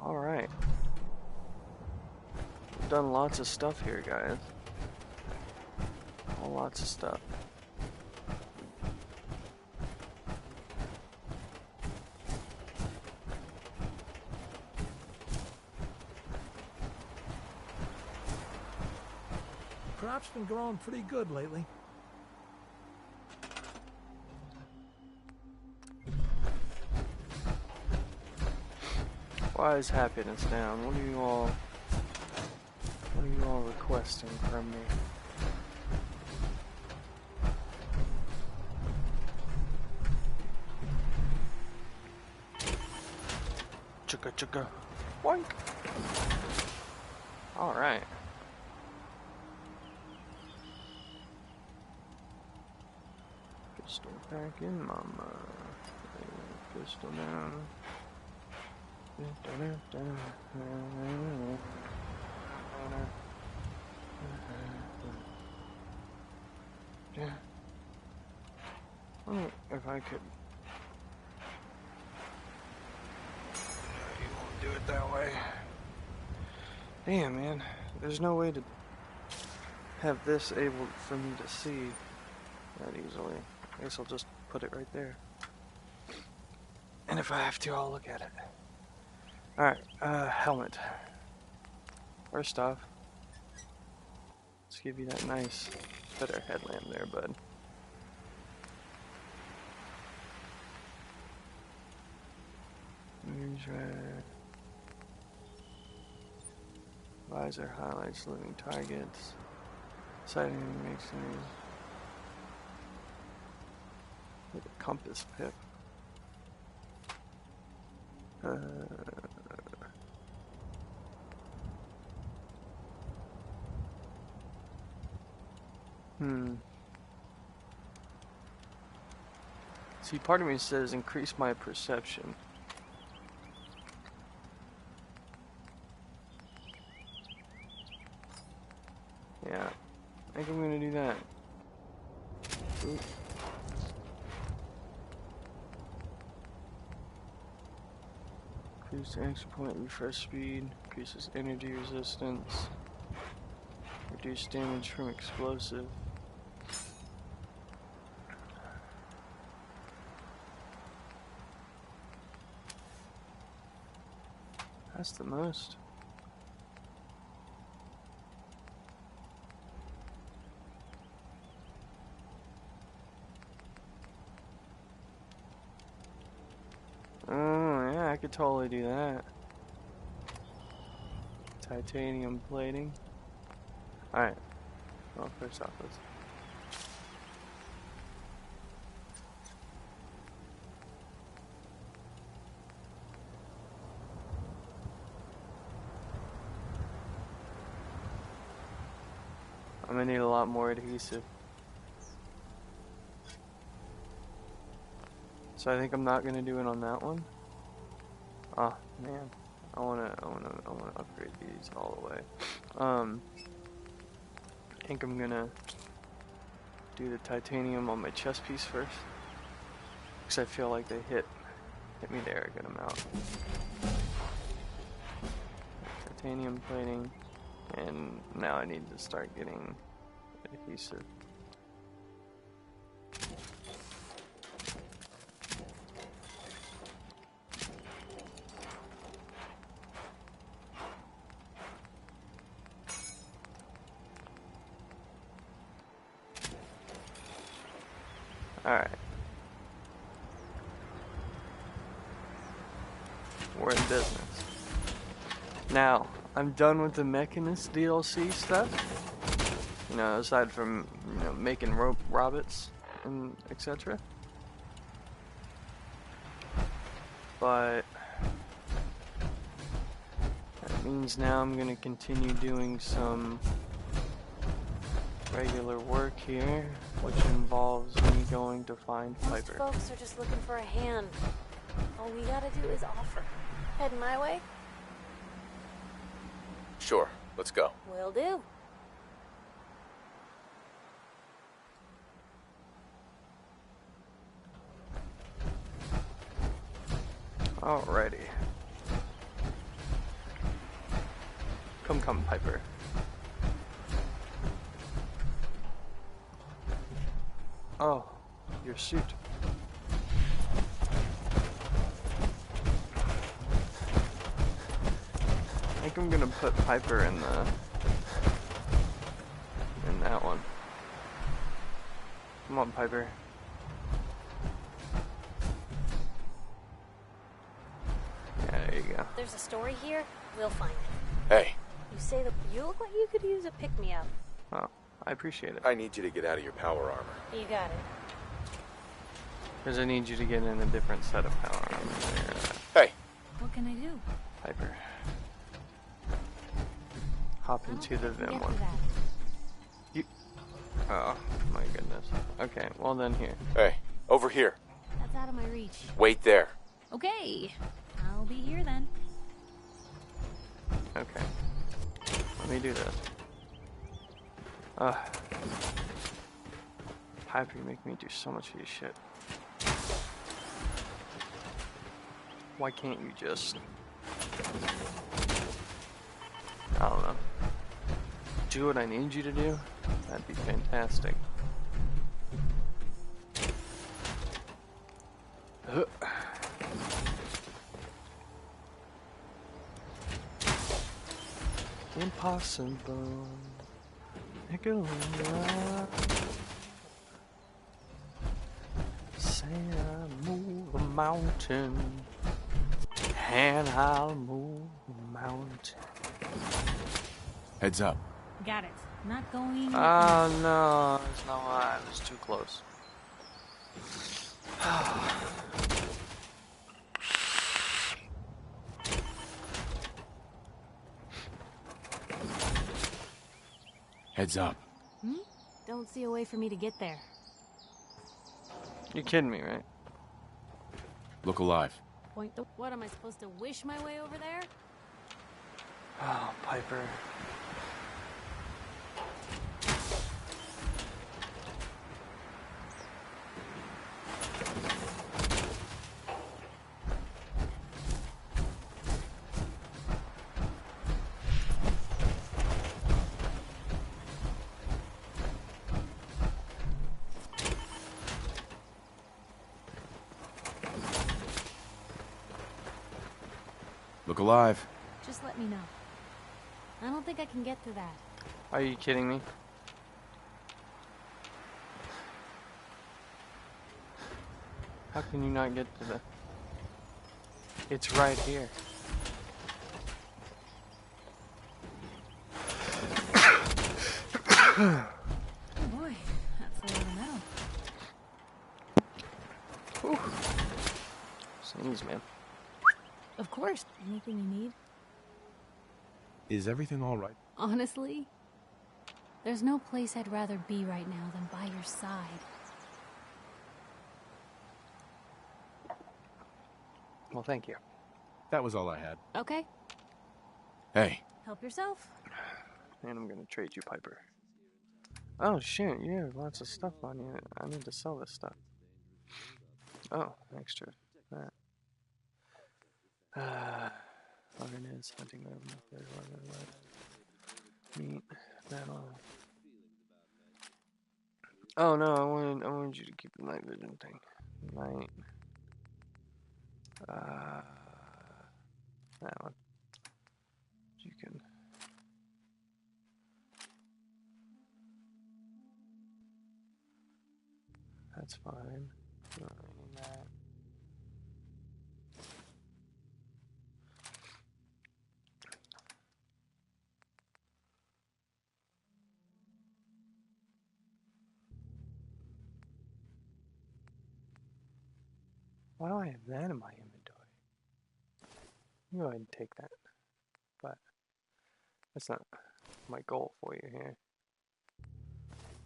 Alright. We've done lots of stuff here, guys. Lots of stuff. Crop's been growing pretty good lately. Why is happiness down? What are you all requesting from me? Chugga chugga. Boink. Alright. Pistol back in, mama. Pistol down. Yeah. I don't know if I could. You won't do it that way. Damn, man. There's no way to have this able for me to see that easily. I guess I'll just put it right there. And if I have to, I'll look at it. Alright, helmet. First off, let's give you that nice, better headlamp there, bud. Visor highlights living targets. Sighting makes things. Like a compass pip. See, part of me says increase my perception. Yeah, I think I'm gonna do that. Oop. Increase extra point refresh speed, increases energy resistance, reduce damage from explosive. That's the most. Oh, yeah, I could totally do that. Titanium plating. Alright. Well, first off, let's. I'm gonna need a lot more adhesive. So I think I'm not gonna do it on that one. Oh man, I wanna upgrade these all the way. I think I'm gonna do the titanium on my chest piece first, because I feel like they hit me there a good amount. Titanium plating, and now I need to start getting adhesive. Alright. We're in business. Now, I'm done with the Mechanist DLC stuff. You know, aside from, you know, making robots and etc. But that means now I'm gonna continue doing some regular work here, which involves me going to find Piper. Most folks are just looking for a hand. All we gotta do is offer. Heading my way? Sure, let's go. Will do. Alrighty. Come, Piper. Oh, your suit. I think I'm gonna put Piper in that one. Come on, Piper. Yeah, there you go. There's a story here. We'll find it. Hey, You say that you look like you could use a pick-me-up. Oh, I appreciate it. I need you to get out of your power armor. You got it. Because I need you to get in a different set of power armor there, Hey, What can I do? Piper. Hop into the Vim one. You. Oh, my goodness. Okay, well then here. hey, over here. That's out of my reach. Wait there. Okay. I'll be here then. Okay. Let me do this. Piper, you make me do so much of your shit. Why can't you just... I don't know. Do what I need you to do? That'd be fantastic. Impossible. Nicola. Say I move a mountain, and I'll move a mountain. Heads up. Got it. Not going. Oh no, it's not why. I was too close. Heads up. Don't see a way for me to get there. You're kidding me, right? Look alive. Point the. What am I supposed to wish my way over there? Oh, Piper. Look alive. Just let me know. I don't think I can get to that. Are you kidding me? How can you not get to the... It's right here. Oh boy, that's a lot of metal. Whew. Sneeze, man. Of course. Anything you need? Is everything all right? Honestly, there's no place I'd rather be right now than by your side. Well, thank you. That was all I had. Okay, Hey, help yourself. And I'm gonna trade you, Piper. Oh, shit, you have lots of stuff on you. I need to sell this stuff. Oh, extra. That. Ordnance, hunting, meat, metal. Oh no, I wanted you to keep the night vision thing. Night. That one. You can. That's fine. Don't really need that. Why do I have that in my inventory? You go ahead and take that. But that's not my goal for you here.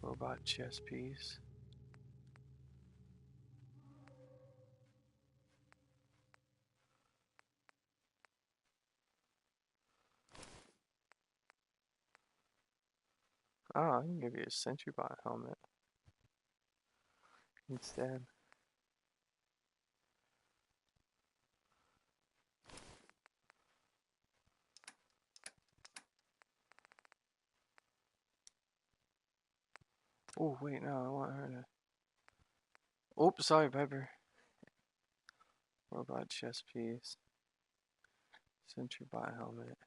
Robot chess piece. Oh, I can give you a Sentry Bot helmet instead. Oh, wait, no, I want her to. Oops, sorry, Piper. Robot chest piece. Sentry bot helmet.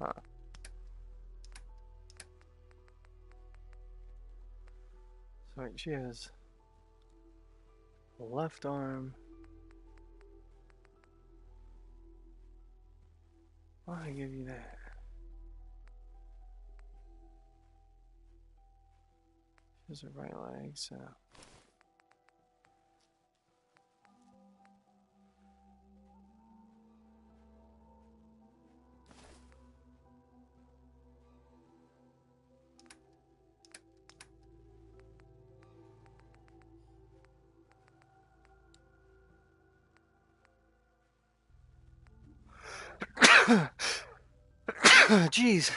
Huh. So wait, she has a left arm. Why I give you that? She has a right leg, so. Jeez.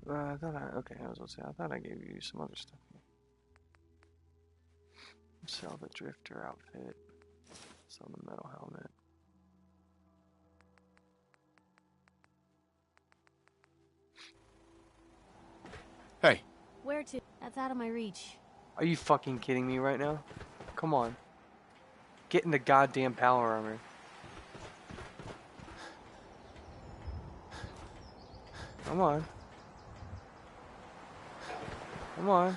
I thought okay, I was gonna say, I thought I gave you some other stuff here. Sell the drifter outfit. Sell the metal helmet. Hey, Where to? That's out of my reach. Are you fucking kidding me right now? Come on. Get in the goddamn power armor. Come on. Come on.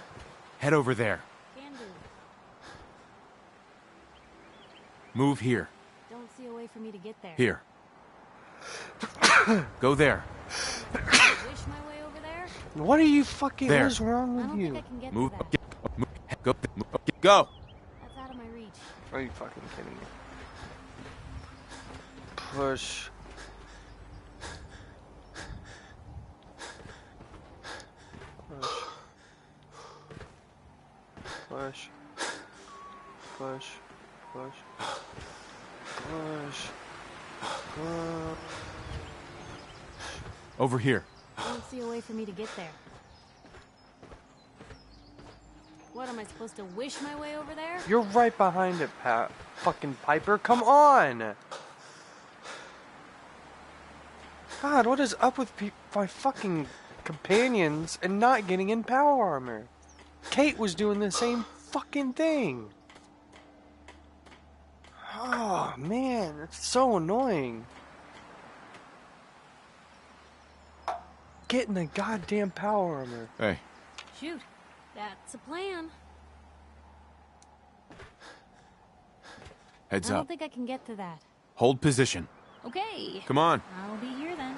head over there. Can do. Move here. Don't see a way for me to get there. Here. Go there. Wish my way over there? What are you fucking... There. What is wrong I with don't you? think I can get Move to up. that. Move. Go. Go. That's out of my reach. Are you fucking kidding me? Push. Push. Push. Push. Push. Push. Over here. Don't see a way for me to get there. What, am I supposed to wish my way over there? You're right behind it, fucking Piper. Come on! God, what is up with my fucking companions and not getting in power armor? Kate was doing the same fucking thing. Oh, man, it's so annoying. Get in the goddamn power armor. Hey. Shoot, that's a plan. Heads I don't up. think I can get to that. Hold position. Okay. Come on. I'll be here then.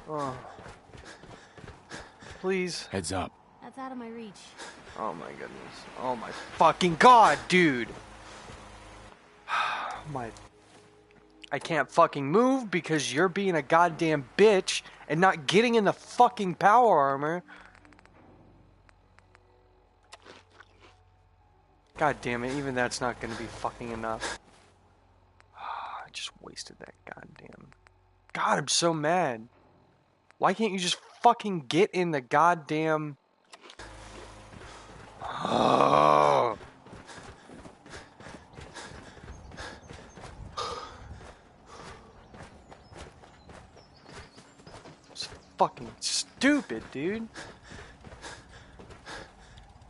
Oh. Please. Heads up. That's out of my reach. Oh my goodness. Oh my fucking god, dude. My... I can't fucking move because you're being a goddamn bitch and not getting in the fucking power armor. God damn it, even that's not gonna be fucking enough. I just wasted that goddamn... God, I'm so mad. Why can't you just fucking get in the goddamn... Oh. It's fucking stupid, dude.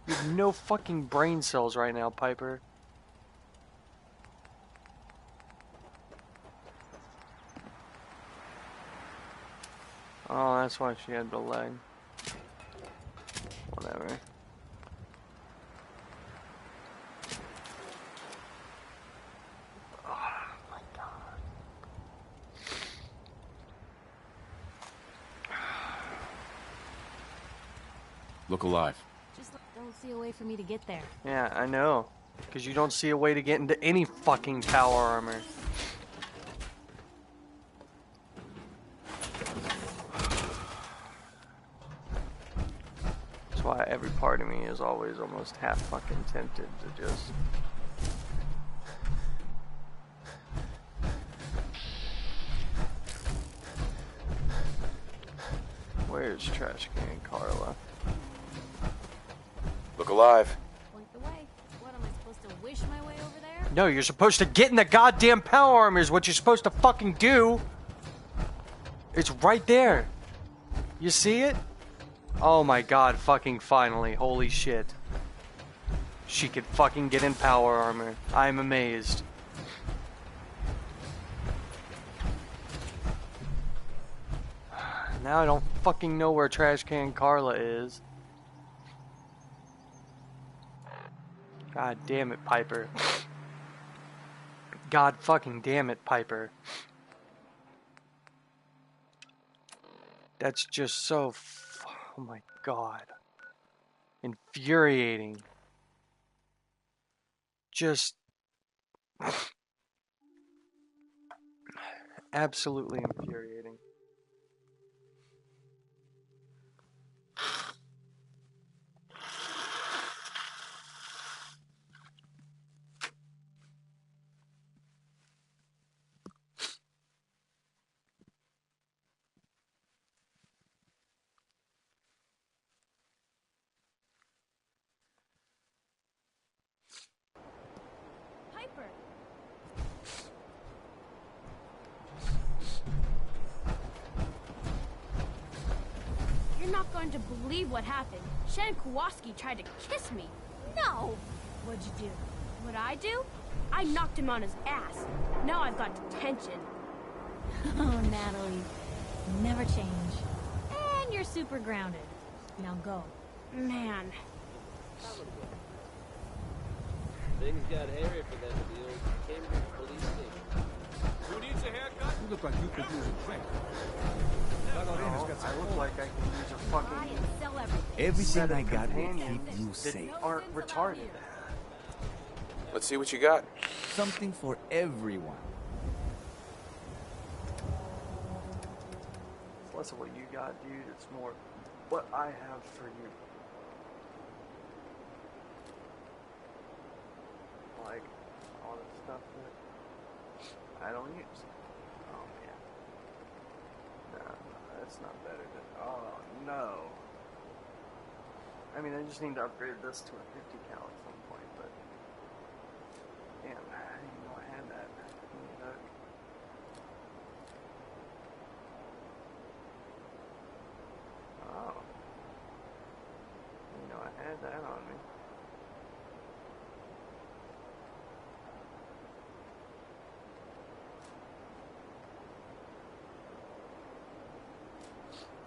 You have no fucking brain cells right now, Piper. Oh, that's why she had the leg. Whatever. Look alive. Just don't see a way for me to get there. Yeah, I know. Because you don't see a way to get into any fucking power armor. That's every part of me is always almost half fucking tempted to just... Where's Trash Can Carla? Look alive. Point the way. What, am I supposed to wish my way over there? No, you're supposed to get in the goddamn power armor is what you're supposed to fucking do. It's right there. You see it? Oh my god, fucking finally. Holy shit. She could fucking get in power armor. I'm amazed. Now I don't fucking know where Trash Can Carla is. God damn it, Piper. God fucking damn it, Piper. That's just so... oh my god. Infuriating. Just... absolutely infuriating. Piper! You're not going to believe what happened. Shen Kowalski tried to kiss me. No! What'd you do? What'd I do? I knocked him on his ass. Now I've got detention. Oh, Natalie. Never change. And you're super grounded. Now go. Man. Things got hairy for them at the old Cambridge police station. Who needs a haircut? You look like you could use a drink. I look like I can use a Buy fucking... and sell everything. Everything I got will companions keep you that safe. aren't retarded. Let's see what you got. Something for everyone. It's less of what you got, dude. It's more what I have for you. Like, all the stuff that I don't use. Oh, man. No, that's not better than... oh, no. I mean, I just need to upgrade this to a 50 cal at some point, but... damn, I didn't know I had that. Look. Oh. You know, I had that on me.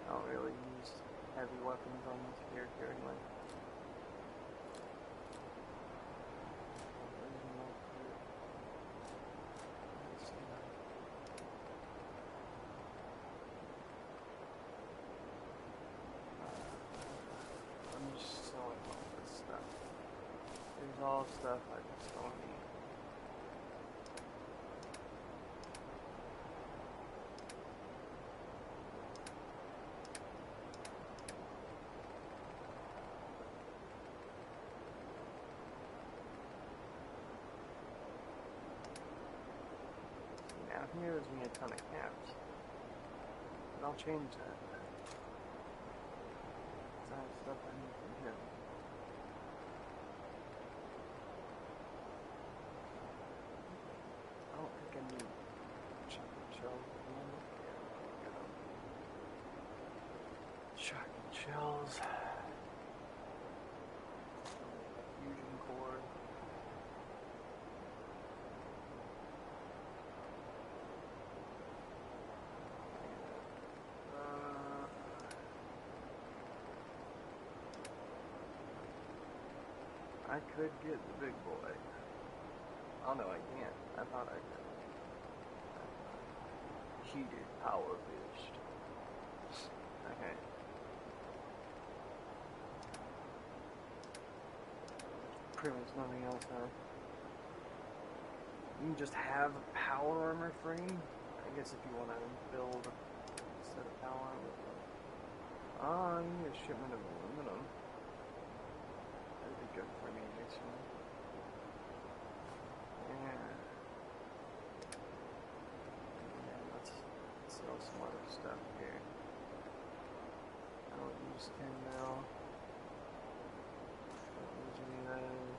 I don't really use heavy weapons on this character anyway. I'm just selling all this stuff. There's all stuff I just don't need. Now here is me a ton of caps. And I'll change that. That's stuff I need from here. I don't think I need shotgun shells at the moment. Yeah, I'll get them. Shotgun shells. Fusion core. I could get the big boy. Oh no, I can't. I thought I could. Heated power boost. Okay. Pretty much nothing else, huh? You can just have a power armor frame? I guess if you want to build a set of power armor. Oh, you need a shipment of aluminum. be good for me next one. Yeah. Let's sell some other stuff here. I don't use 10 now. Don't use any of those.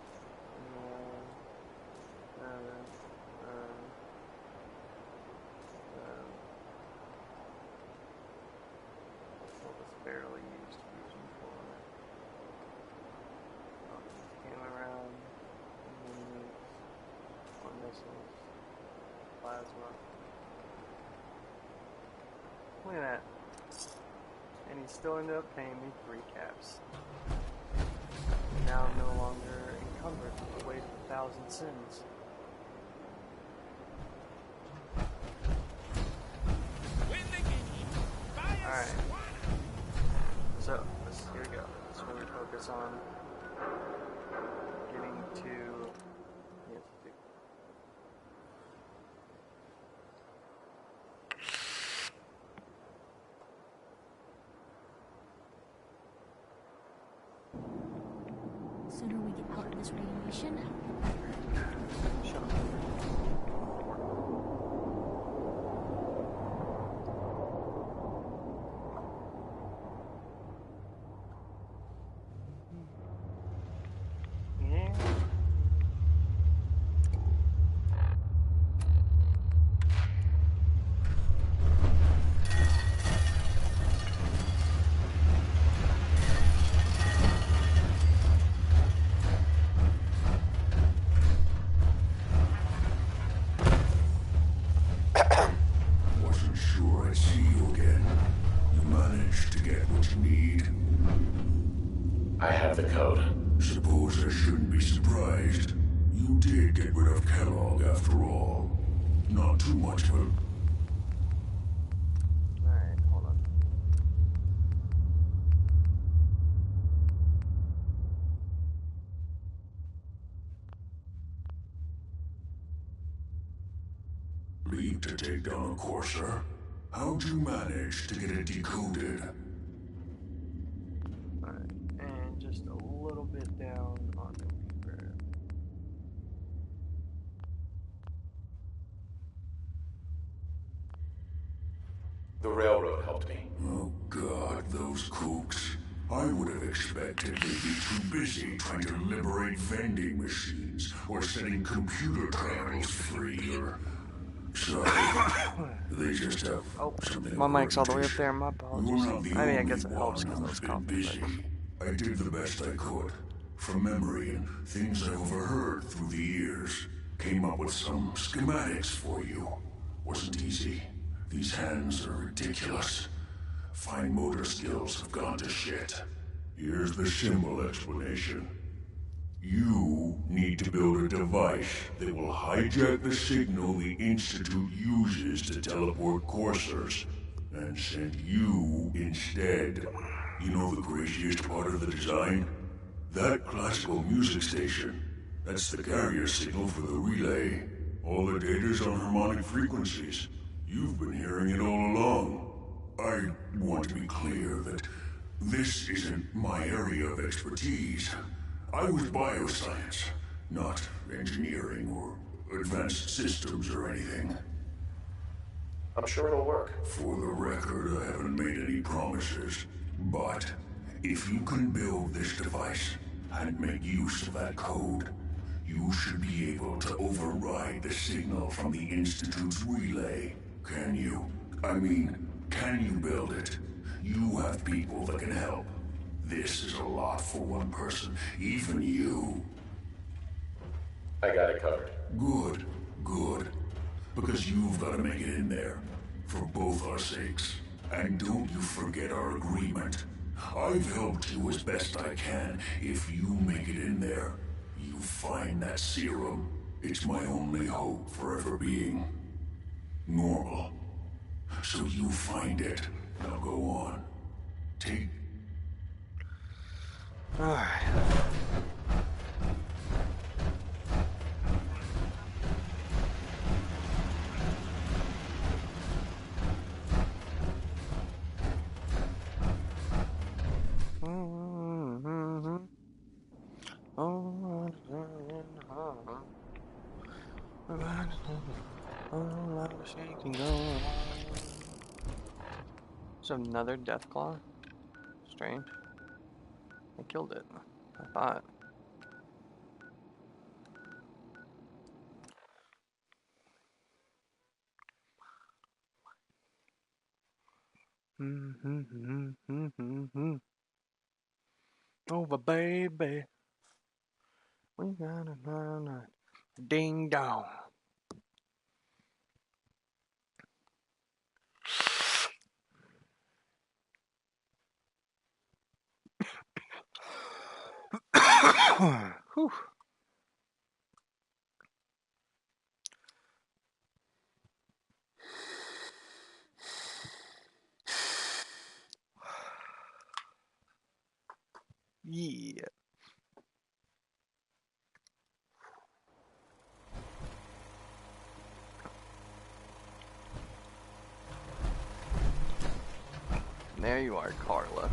What was barely used fusion for it. Came around or missiles, plasma. Look at that. And he still ended up paying me 3 caps. Now I'm no longer encumbered with the weight of 1,000 sins. Alright. So, here we go. Let's really focus on getting to the Institute. The sooner we get out of this radiation, Shut up. Yeah. Wasn't sure I'd see you again. You managed to get what you need. I have the code. Suppose I shouldn't be surprised. You did get rid of Kellogg after all. Not too much, but Alright, hold on. leave to take down a Courser. How'd you manage to get it decoded? Alright, and just a little bit down on the Reaper. The railroad helped me. Oh God, those kooks. I would have expected they'd be too busy trying to liberate vending machines or setting computer terminals free or... Sorry. They just have something My mic's all the way up important there, my You're apologies. not the I mean, I only guess it helps because one I was who's been coughing. busy. I did the best I could. From memory and things I overheard through the years. Came up with some schematics for you. Wasn't easy. These hands are ridiculous. Fine motor skills have gone to shit. Here's the symbol explanation. You need to build a device that will hijack the signal the Institute uses to teleport coursers, and send you instead. You know the craziest part of the design? That classical music station. That's the carrier signal for the relay. All the data's on harmonic frequencies. You've been hearing it all along. I want to be clear that this isn't my area of expertise. I was bioscience, not engineering or advanced systems or anything. I'm sure it'll work. For the record, I haven't made any promises. But if you can build this device and make use of that code, you should be able to override the signal from the Institute's relay. Can you? I mean, can you build it? You have people that can help. This is a lot for one person, even you. I got it covered. Good, good. Because you've got to make it in there. For both our sakes. And don't you forget our agreement. I've helped you as best I can. If you make it in there, you find that serum. It's my only hope for ever being normal. So you find it. Now go on. Take... Alright. There's another death claw. Strange. I killed it. I thought. Over, baby. We got a ding dong. Whew. Yeah. There you are, Carla.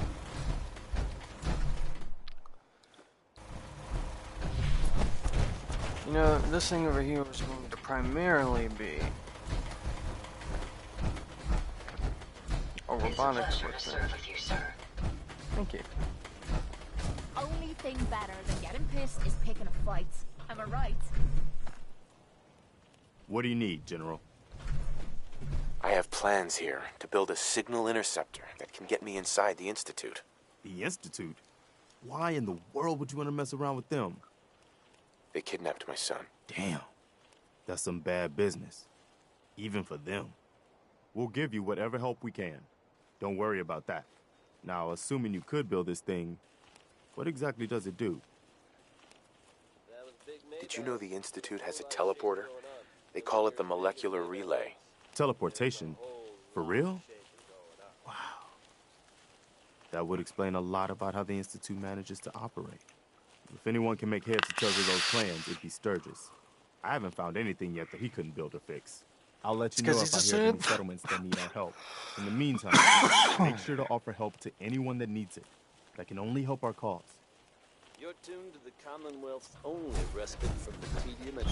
You know, this thing over here was going to primarily be a robotics system. Thank you. Only thing better than getting pissed is picking a fight. Am I right? What do you need, General? I have plans here to build a signal interceptor that can get me inside the Institute. The Institute? Why in the world would you want to mess around with them? They kidnapped my son. Damn. That's some bad business. Even for them. We'll give you whatever help we can. Don't worry about that. Now, assuming you could build this thing, what exactly does it do? Did you know the Institute has a teleporter? They call it the molecular relay. Teleportation? For real? Wow. That would explain a lot about how the Institute manages to operate. If anyone can make heads or tails of those plans, it'd be Sturgis. I haven't found anything yet that he couldn't build or fix. I'll let you know if I hear of any settlements that need our help. In the meantime, make sure to offer help to anyone that needs it. That can only help our cause. You're tuned to the Commonwealth's only respite from the tedium and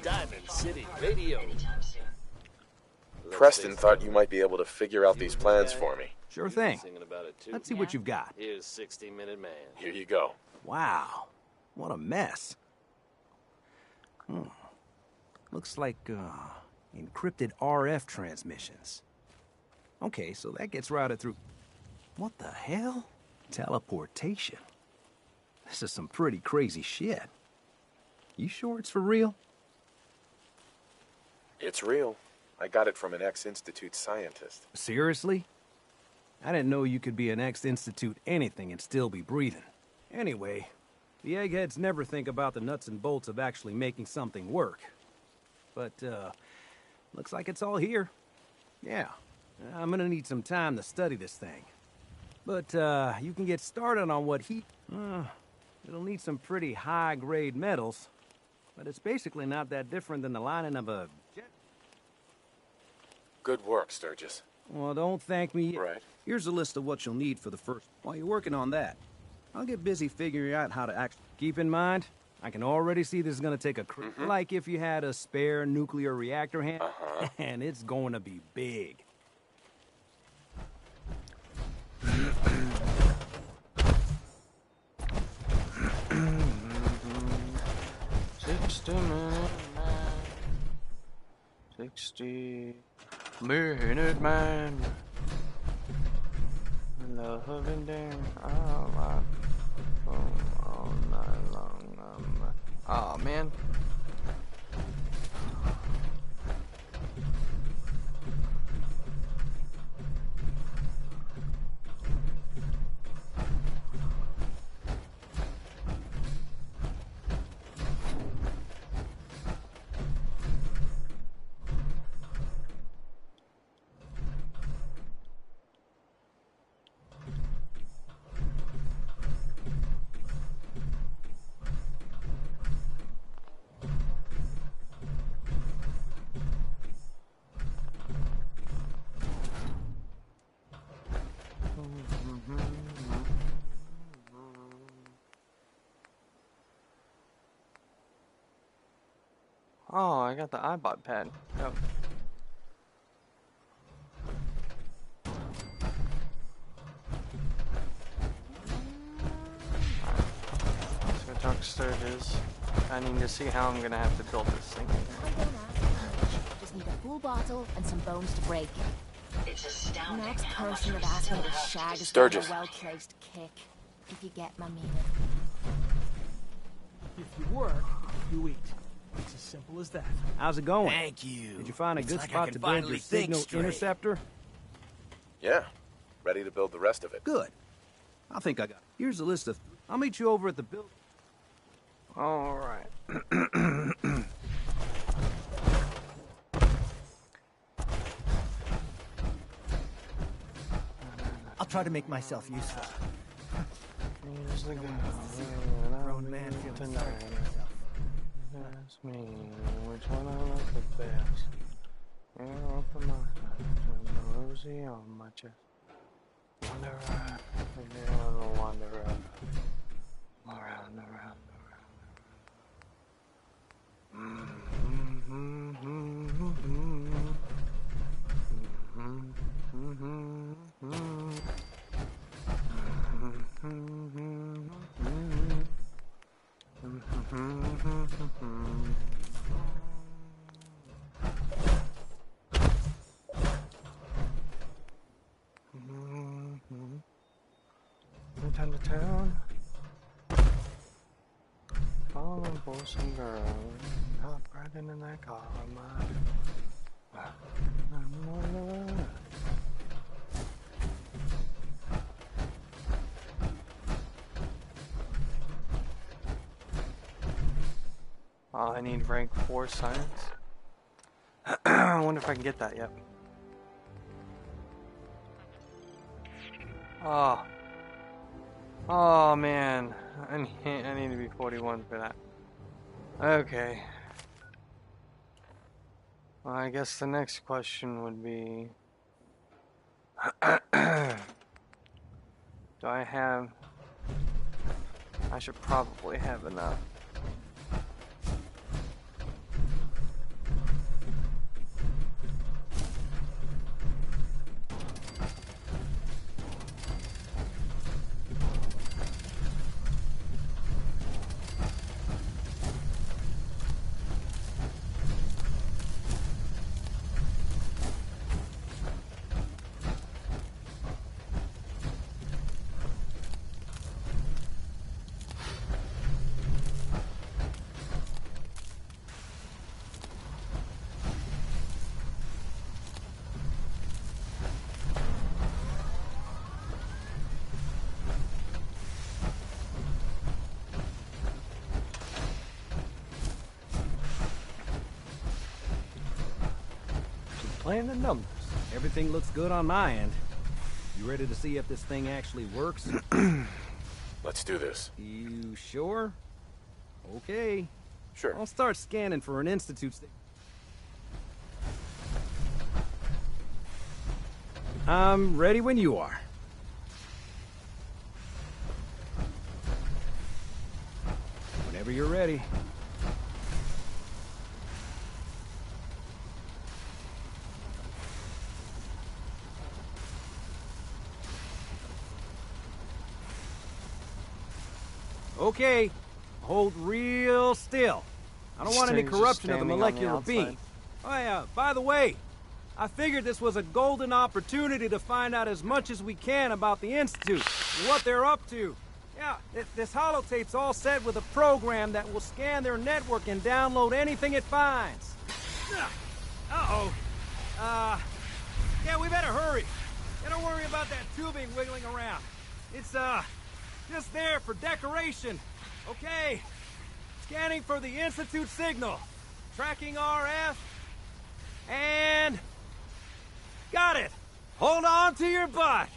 Diamond City Radio. Preston thought you might be able to figure out these plans for me. Sure thing. Let's see what you've got. Here's 60-Minute Man. Here you go. Wow. What a mess. Looks like, encrypted RF transmissions. Okay, so that gets routed through... What the hell? Teleportation. This is some pretty crazy shit. You sure it's for real? It's real. I got it from an ex-Institute scientist. Seriously? I didn't know you could be an ex-Institute anything and still be breathing. Anyway, the eggheads never think about the nuts and bolts of actually making something work. But, looks like it's all here. Yeah, I'm gonna need some time to study this thing. But, you can get started on what it'll need some pretty high-grade metals. But it's basically not that different than the lining of a jet. Good work, Sturgis. Well, don't thank me. Right. Here's a list of what you'll need for the first... While you're working on that, I'll get busy figuring out how to actually... Keep in mind, I can already see this is gonna take a... Like if you had a spare nuclear reactor hand, and it's going to be big. 60-minute man. Loving down all night long. Oh man. Oh, I got the iBot pad. Oh. So Junk Sturges. I need to see how I'm gonna have to build this thing. Just need a full bottle and some bones to break. It's astounding. Next person that asks me to shag is Sturgis. a well-placed kick. If you get my meaning. If you work, you eat. It's as simple as that. How's it going? Thank you. Did you find a Looks good like I spot can to build finally your think signal straight. interceptor? Yeah, ready to build the rest of it. Good. I think I got it. Here's a list of... I'll meet you over at the building. Alright. I'll try to make myself useful. Here's the Grown man feeling sorry for himself. Ask me which one I like the best. You're open my heart and the rosy on my chest. Wanderer, little wanderer. Around, around, Town to town, falling for some girl, not riding in that car of mine. I need rank 4 science. I wonder if I can get that yet. Oh man, I need to be 41 for that. Okay. Well, I guess the next question would be, do I have, I should probably have enough. Playing the numbers. Everything looks good on my end. You ready to see if this thing actually works? Let's do this. You sure? Okay. Sure. I'll start scanning for an institute. I'm ready when you are. Whenever you're ready. Okay, hold real still. I don't want any corruption of the molecular beam. Oh yeah, by the way, I figured this was a golden opportunity to find out as much as we can about the Institute, what they're up to. Yeah, this holotape's all set with a program that will scan their network and download anything it finds. Uh-oh. Yeah, we better hurry. Yeah, don't worry about that tubing wiggling around. It's, just there for decoration. Okay. Scanning for the Institute signal. Tracking RF. And... got it. Hold on to your butt.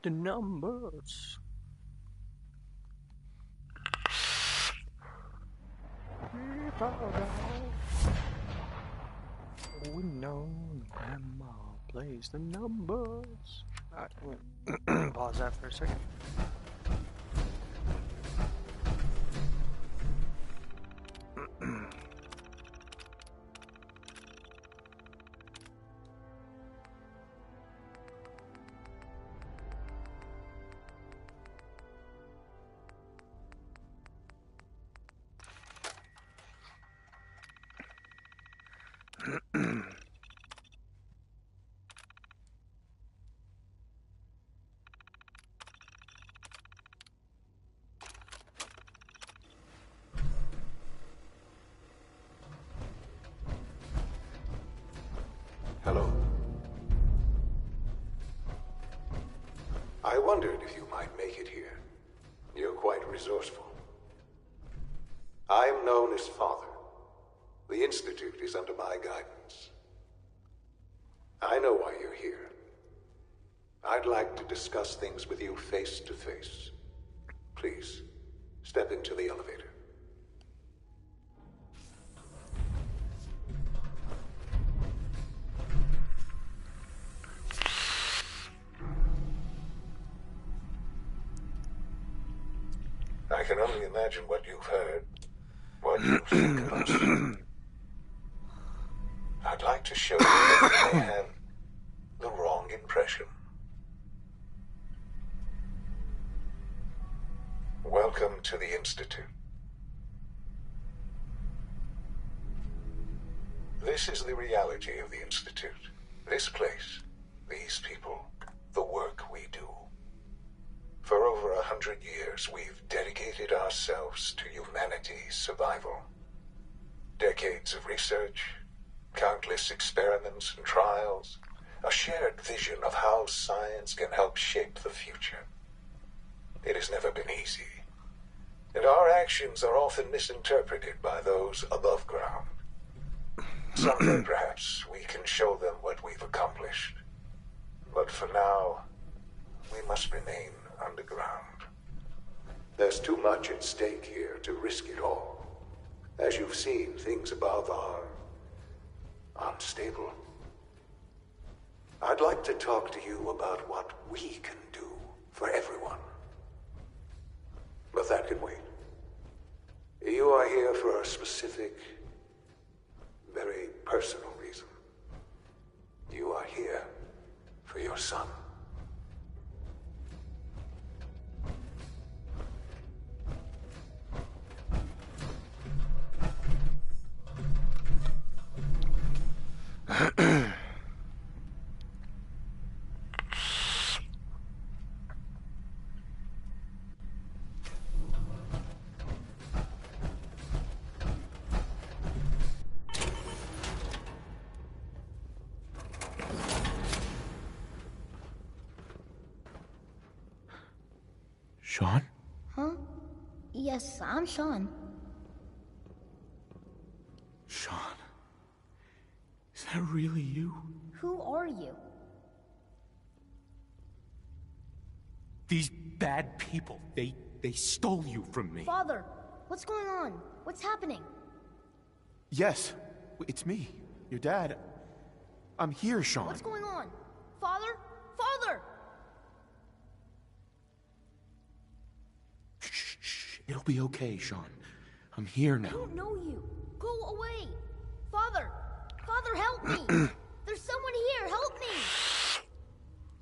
The numbers. We know Grandma plays the numbers. Alright, pause that for a second. wondered if you might make it here. You're quite resourceful. I am known as Father. The Institute is under my guidance. I know why you're here. I'd like to discuss things with you face to face. Please, step into the elevator. I can only imagine what you've heard, what you think of us. I'd like to show you that you may have the wrong impression. Welcome to the Institute. This is the reality of the Institute. This place, these people, the work we do. For over 100 years, we've dedicated ourselves to humanity's survival. Decades of research, countless experiments and trials, a shared vision of how science can help shape the future. It has never been easy, and our actions are often misinterpreted by those above ground. Someday, perhaps, we can show them what we've accomplished. But for now, we must remain underground. There's too much at stake here to risk it all. As you've seen, things above are unstable. I'd like to talk to you about what we can do for everyone. But that can wait. You are here for a specific, very personal reason. You are here for your son. Sean? Huh? Yes, I'm Sean. Sean? Is that really you? Who are you? These bad people, they stole you from me. Father, what's going on? What's happening? Yes, it's me, your dad. I'm here, Sean. What's going on? Father? Father! Shh, it'll be okay, Sean. I'm here now. I don't know you. Go away. Father! Father, help me! There's someone here, help me!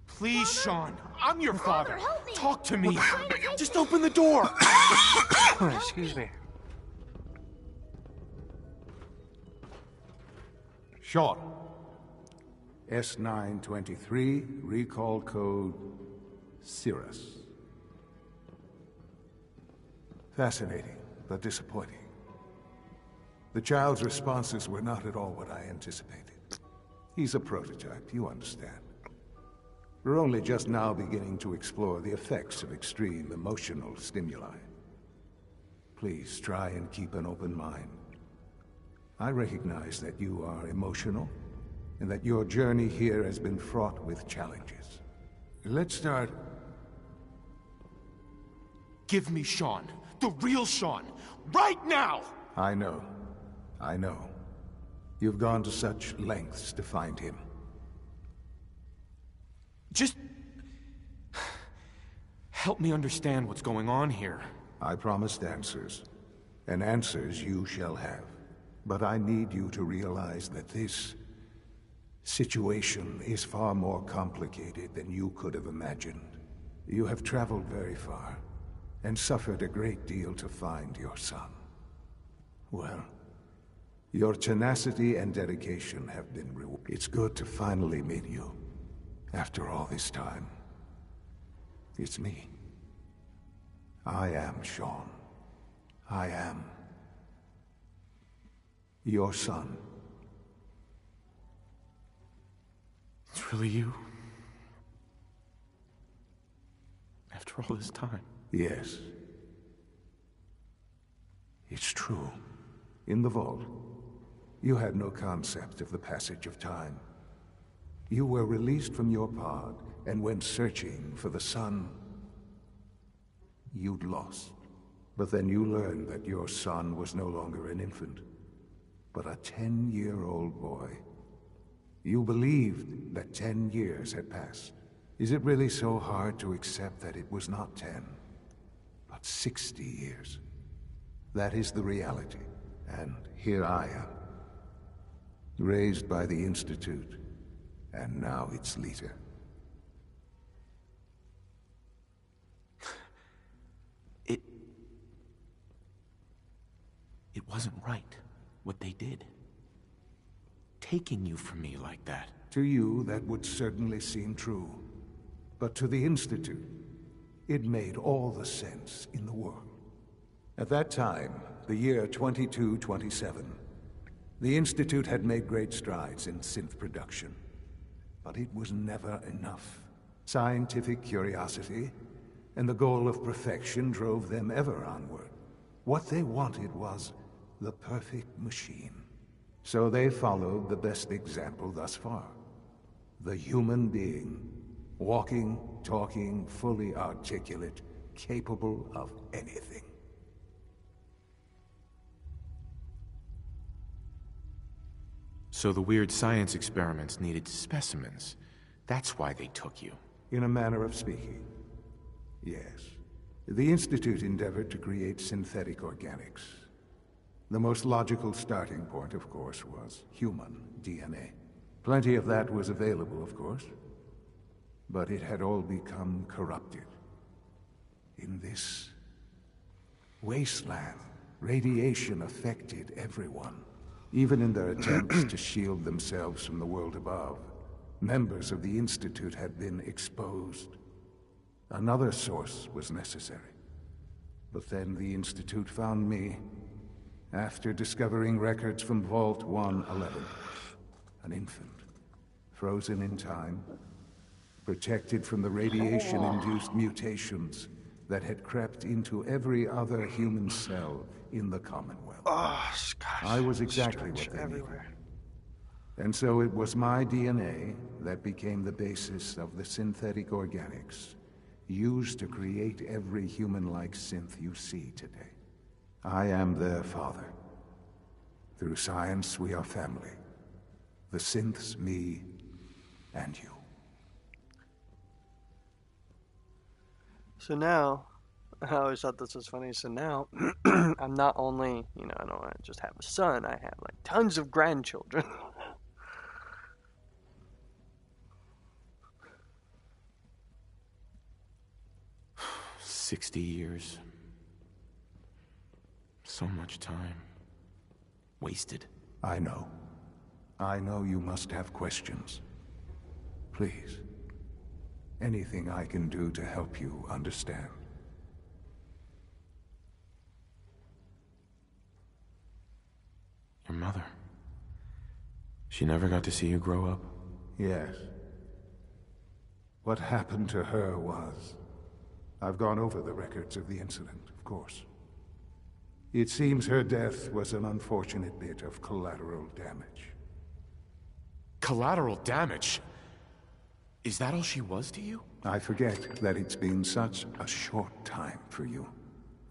Please, Father? Sean. I'm your father. Help me. Talk to me. To Just open the door. Excuse me. Sean. S923, recall code Cirrus. Fascinating, but disappointing. The child's responses were not at all what I anticipated. He's a prototype, you understand. We're only just now beginning to explore the effects of extreme emotional stimuli. Please try and keep an open mind. I recognize that you are emotional, and that your journey here has been fraught with challenges. Let's start... Give me Sean. The real Sean. Right now! I know. I know. You've gone to such lengths to find him. Just... help me understand what's going on here. I promised answers. And answers you shall have. But I need you to realize that this situation is far more complicated than you could have imagined. You have traveled very far, and suffered a great deal to find your son. Well, your tenacity and dedication have been rewarded. It's good to finally meet you, after all this time. It's me. I am Sean. I am your son. It's really you? after all this time. Yes. It's true. In the vault, you had no concept of the passage of time. You were released from your pod and went searching for the son you'd lost. But then you learned that your son was no longer an infant, but a 10-year-old boy. You believed that 10 years had passed. Is it really so hard to accept that it was not 10, but 60 years? That is the reality, and here I am. Raised by the Institute, and now its leader. It wasn't right, what they did. Taking you from me like that. To you, that would certainly seem true. But to the Institute, it made all the sense in the world. At that time, the year 2227, the Institute had made great strides in synth production. But it was never enough. Scientific curiosity and the goal of perfection drove them ever onward. What they wanted was the perfect machine. So they followed the best example thus far. The human being. Walking, talking, fully articulate, capable of anything. So the weird science experiments needed specimens. That's why they took you. In a manner of speaking, yes. The Institute endeavored to create synthetic organics. The most logical starting point, of course, was human DNA. Plenty of that was available, of course. But it had all become corrupted. In this wasteland, radiation affected everyone. Even in their attempts to shield themselves from the world above, members of the Institute had been exposed. Another source was necessary. But then the Institute found me, after discovering records from Vault 111. An infant, frozen in time, protected from the radiation-induced mutations that had crept into every other human cell in the Commonwealth. Oh, gosh, I was exactly what they needed. And so it was my DNA that became the basis of the synthetic organics used to create every human-like synth you see today. I am their father. Through science, we are family. The synths, me, and you. So now, I always thought this was funny, so now, I'm not only, I don't just have a son, I have, like, tons of grandchildren. 60 years. So much time. Wasted. I know. I know you must have questions. Please. Anything I can do to help you understand. Your mother. She never got to see you grow up? Yes. What happened to her was... I've gone over the records of the incident, of course. It seems her death was an unfortunate bit of collateral damage. Collateral damage? Is that all she was to you? I forget that it's been such a short time for you.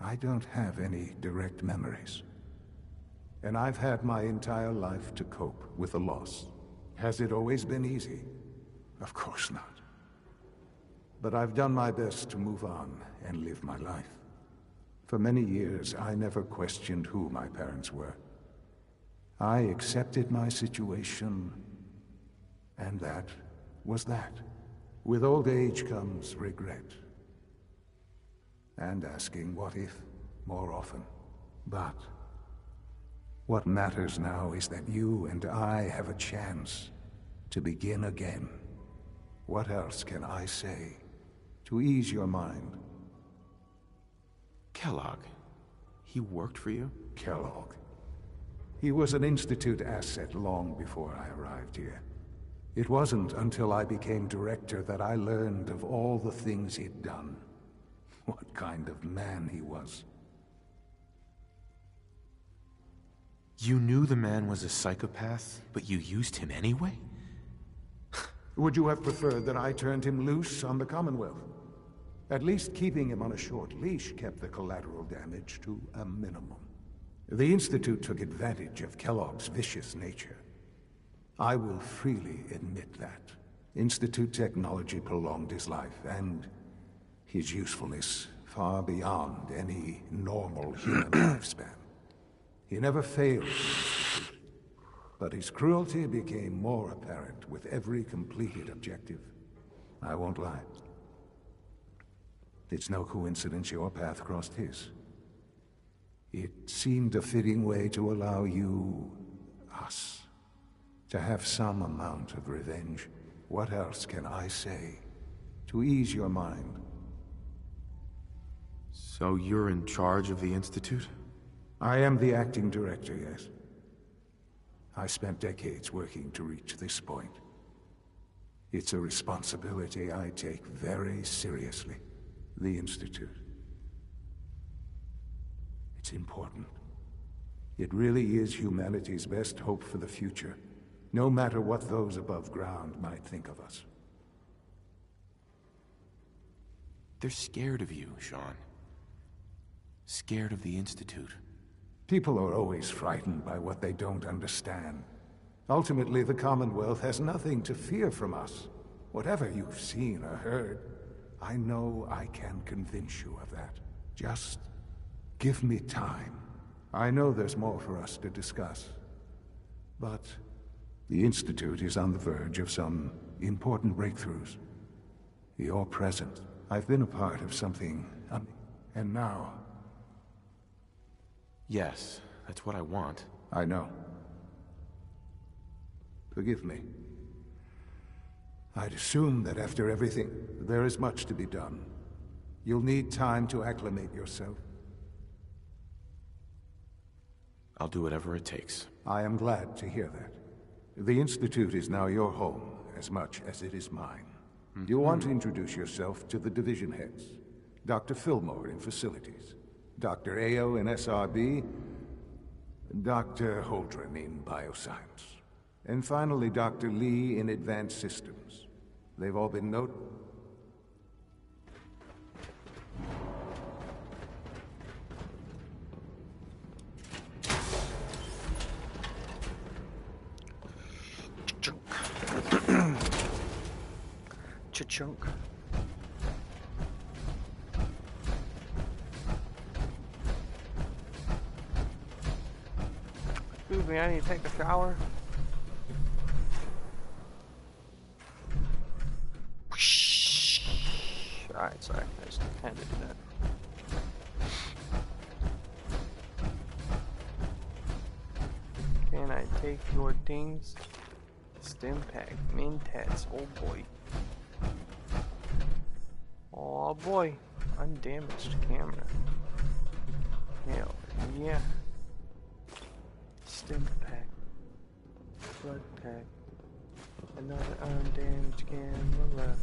I don't have any direct memories. And I've had my entire life to cope with the loss. Has it always been easy? Of course not. But I've done my best to move on and live my life. For many years, I never questioned who my parents were. I accepted my situation, and that was that. With old age comes regret. And asking what if more often. But what matters now is that you and I have a chance to begin again. What else can I say to ease your mind? Kellogg. He worked for you? Kellogg. He was an Institute asset long before I arrived here. It wasn't until I became director that I learned of all the things he'd done. what kind of man he was. You knew the man was a psychopath, but you used him anyway? Would you have preferred that I turned him loose on the Commonwealth? At least keeping him on a short leash kept the collateral damage to a minimum. The Institute took advantage of Kellogg's vicious nature. I will freely admit that. Institute technology prolonged his life, and his usefulness far beyond any normal human lifespan. He never failed the Institute, but his cruelty became more apparent with every completed objective. I won't lie. It's no coincidence your path crossed his. It seemed a fitting way to allow you, us, to have some amount of revenge. What else can I say to ease your mind? So you're in charge of the Institute? I am the acting director, yes. I spent decades working to reach this point. It's a responsibility I take very seriously. The Institute. It's important. It really is humanity's best hope for the future, no matter what those above ground might think of us. They're scared of you, Sean. Scared of the Institute. People are always frightened by what they don't understand. Ultimately, the Commonwealth has nothing to fear from us. Whatever you've seen or heard, I know I can convince you of that. Just give me time. I know there's more for us to discuss. But the Institute is on the verge of some important breakthroughs. You're present. I've been a part of something, and now... Yes, that's what I want. I know. Forgive me. I'd assume that after everything, there is much to be done. You'll need time to acclimate yourself. I'll do whatever it takes. I am glad to hear that. The Institute is now your home, as much as it is mine. You'll want to introduce yourself to the division heads. Dr. Fillmore in Facilities, Dr. Ayo in SRB, Dr. Holdren in Bioscience, and finally Dr. Lee in Advanced Systems. They've all been Cha-chunk. Excuse me, I need to take a shower. Alright, sorry, I just had to do that. Can I take your things? Stim pack, Mentats, oh boy. Oh boy, undamaged camera. Hell yeah. Stim pack, flood pack, another undamaged camera.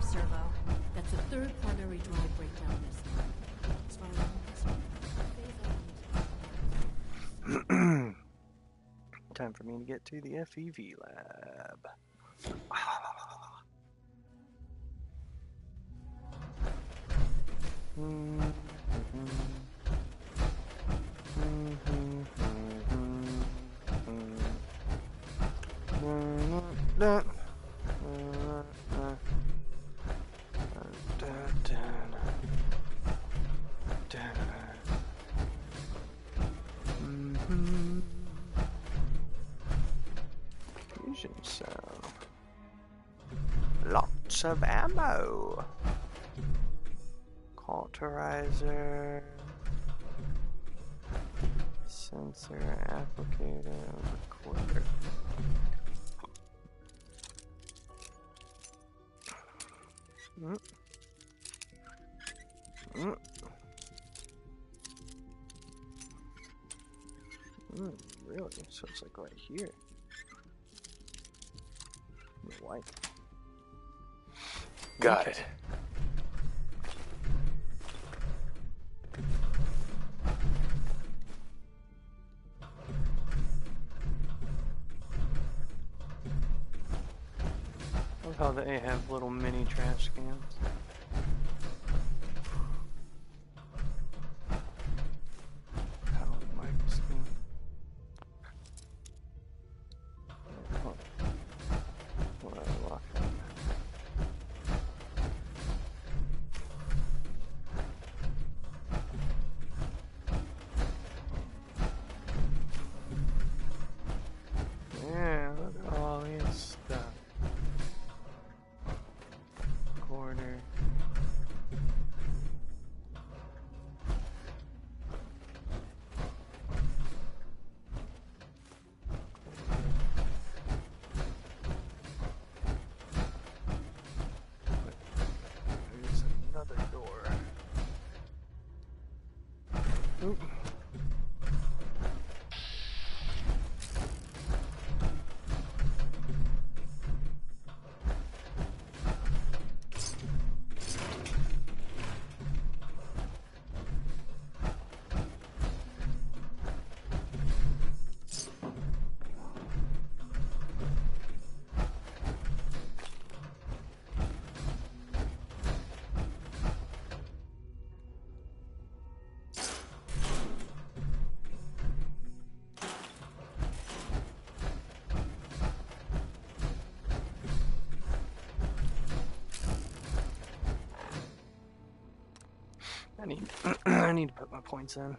drive servo. That's the third primary drive breakdown this month. As far as I'm concerned, Time for me to get to the FEV lab. Fusion cell. Lots of ammo. Cauterizer. Sensor, applicator, recorder. Really? So it's like right here. White. Got it. I love how they have little mini trash cans. Yeah, look at all this stuff. Quarter. There's another door. Oop. I need to put my points in.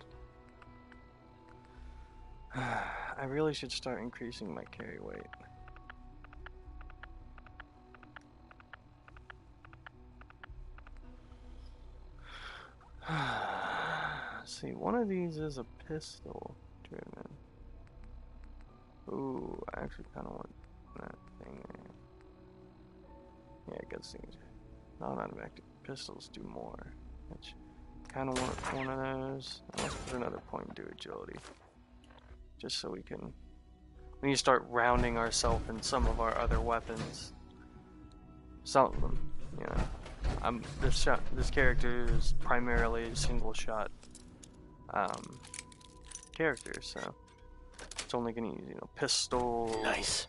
I really should start increasing my carry weight. See, one of these is a pistol driven. Ooh, I actually kind of want that thing there. Yeah, good things. Non-automatic pistols do more. Which, kind of want one of those. Let's put another point into agility. Just so we can need to start rounding ourselves in some of our other weapons. Some of them, you know. This character is primarily a single shot character, so it's only gonna use, you know, pistols, nice,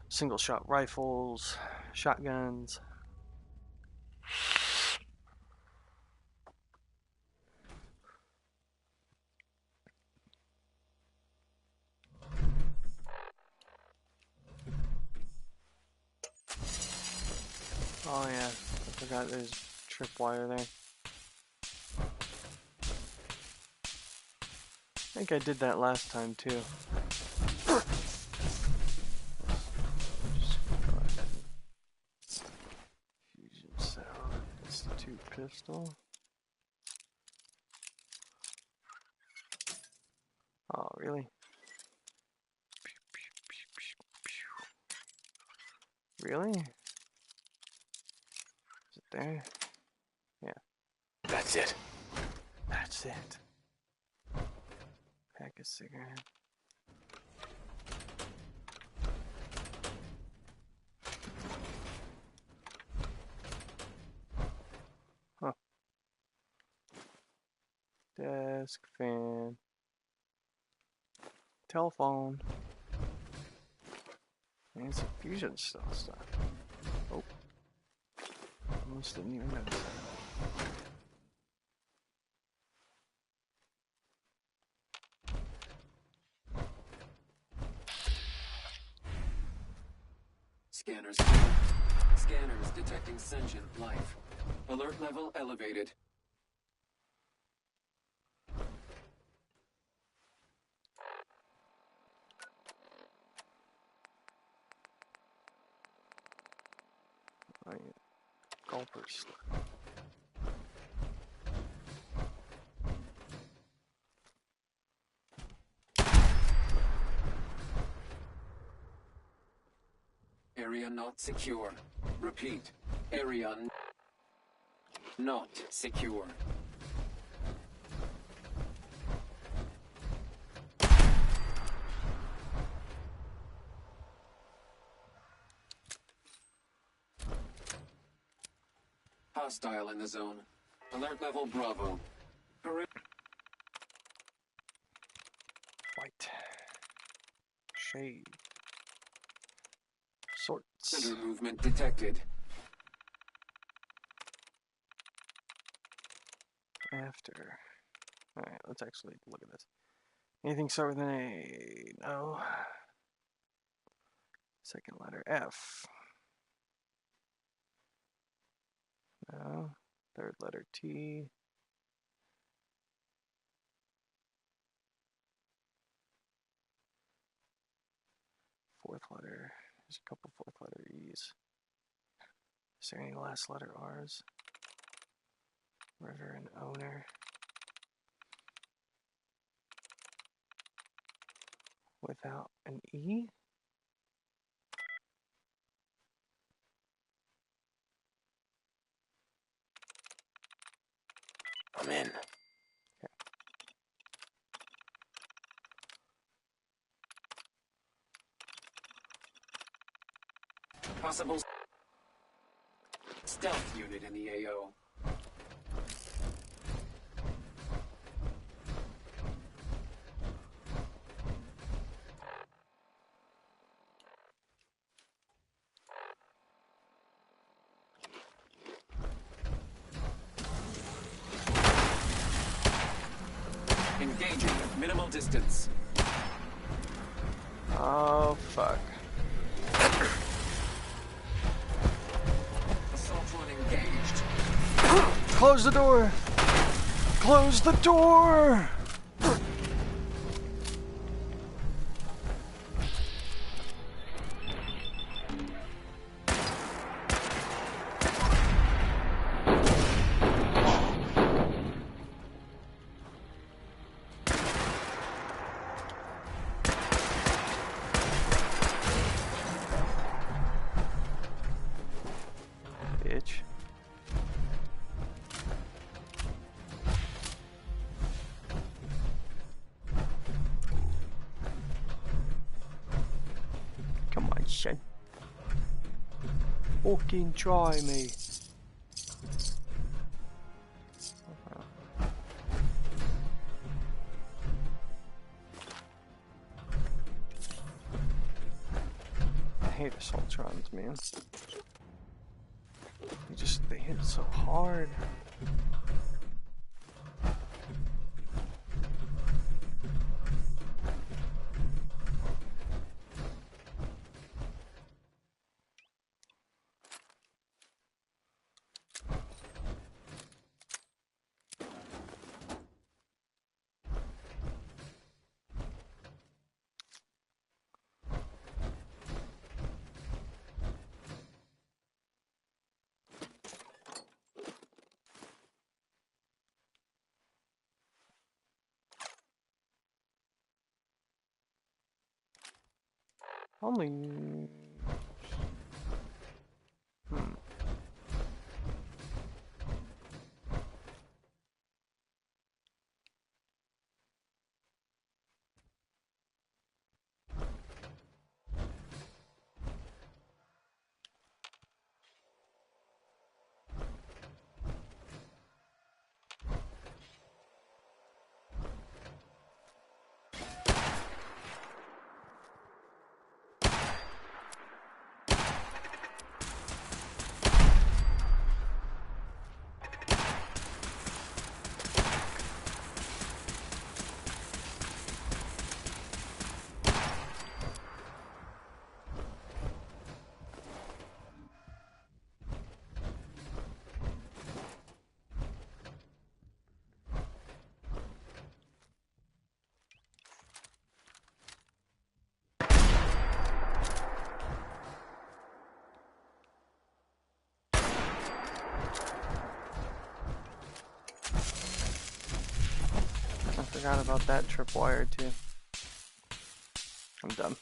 single shot rifles, shotguns. Oh yeah, I forgot there's tripwire there. I think I did that last time too. Just go ahead. Fusion cell, institute pistol. Oh really? Really? Is it there? Yeah. That's it. That's it. Pack a cigarette. Desk, fan, telephone, and some fusion cell stuff. Oh, almost didn't even notice that. Scanners. Scanners detecting sentient life. Alert level elevated. Oh, yeah. Gulpers. Area not secure. Repeat. Area not secure. Hostile in the zone. Alert level Bravo. White. Shade. Sorts. Center movement detected. After. Alright, let's actually look at this. Anything start with an A? No. Second letter F. No. Third letter T. Fourth letter. There's a couple fourth letter E's. Is there any last letter R's? River and owner. Without an E? I'm in. Possible stealth unit in the AO. Engaging at minimal distance. Oh, fuck. Assault run engaged. Close the door! Close the door! Bitch. Come on, son. Fucking try me. I hate assaultrons, man. They hit so hard. Only. Forgot about that tripwire too. I'm done.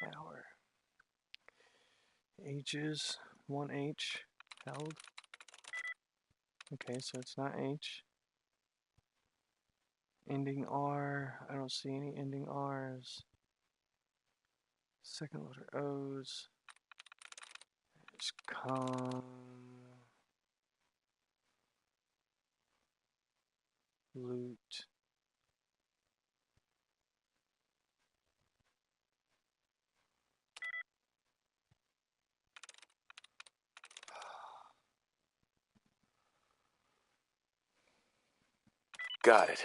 Hour. H's 1H held. Okay, so it's not H. Ending R. I don't see any ending R's. Second letter O's. It's loot. Got it.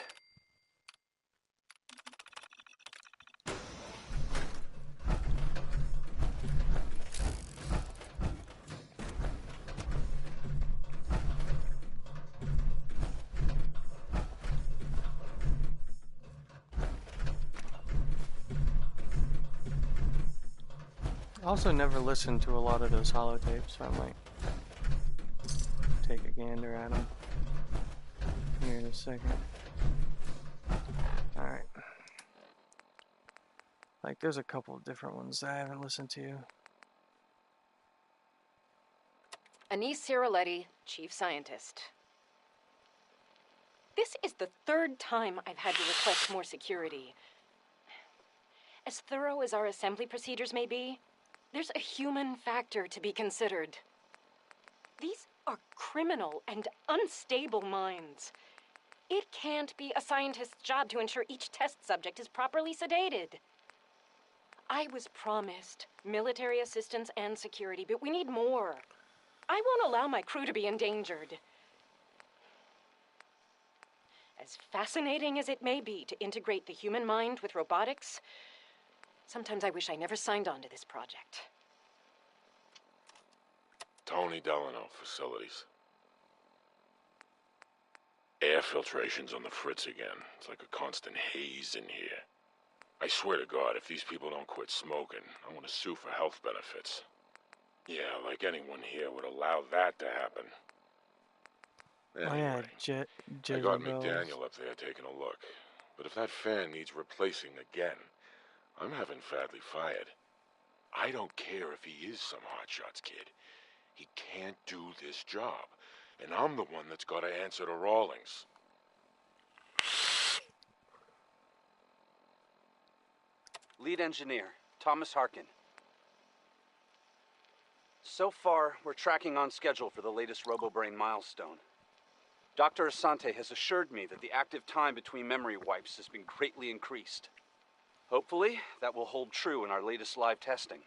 I also never listened to a lot of those holotapes, so I might take a gander at them here in a second. Alright. Like, there's a couple of different ones that I haven't listened to. Anise Ciroletti, Chief Scientist. This is the third time I've had to request more security. As thorough as our assembly procedures may be, there's a human factor to be considered. These are criminal and unstable minds. It can't be a scientist's job to ensure each test subject is properly sedated. I was promised military assistance and security, but we need more. I won't allow my crew to be endangered. As fascinating as it may be to integrate the human mind with robotics, sometimes I wish I never signed on to this project. Tony Delano, facilities. Air filtration's on the fritz again. It's like a constant haze in here. I swear to God, if these people don't quit smoking, I'm gonna sue for health benefits. Yeah, like anyone here would allow that to happen. Anyway, I got McDaniel up there taking a look. But if that fan needs replacing again, I'm having Fadley fired. I don't care if he is some hotshots kid. He can't do this job. And I'm the one that's got to answer to Rawlings. Lead engineer, Thomas Harkin. So far, we're tracking on schedule for the latest RoboBrain milestone. Dr. Asante has assured me that the active time between memory wipes has been greatly increased. Hopefully, that will hold true in our latest live testing.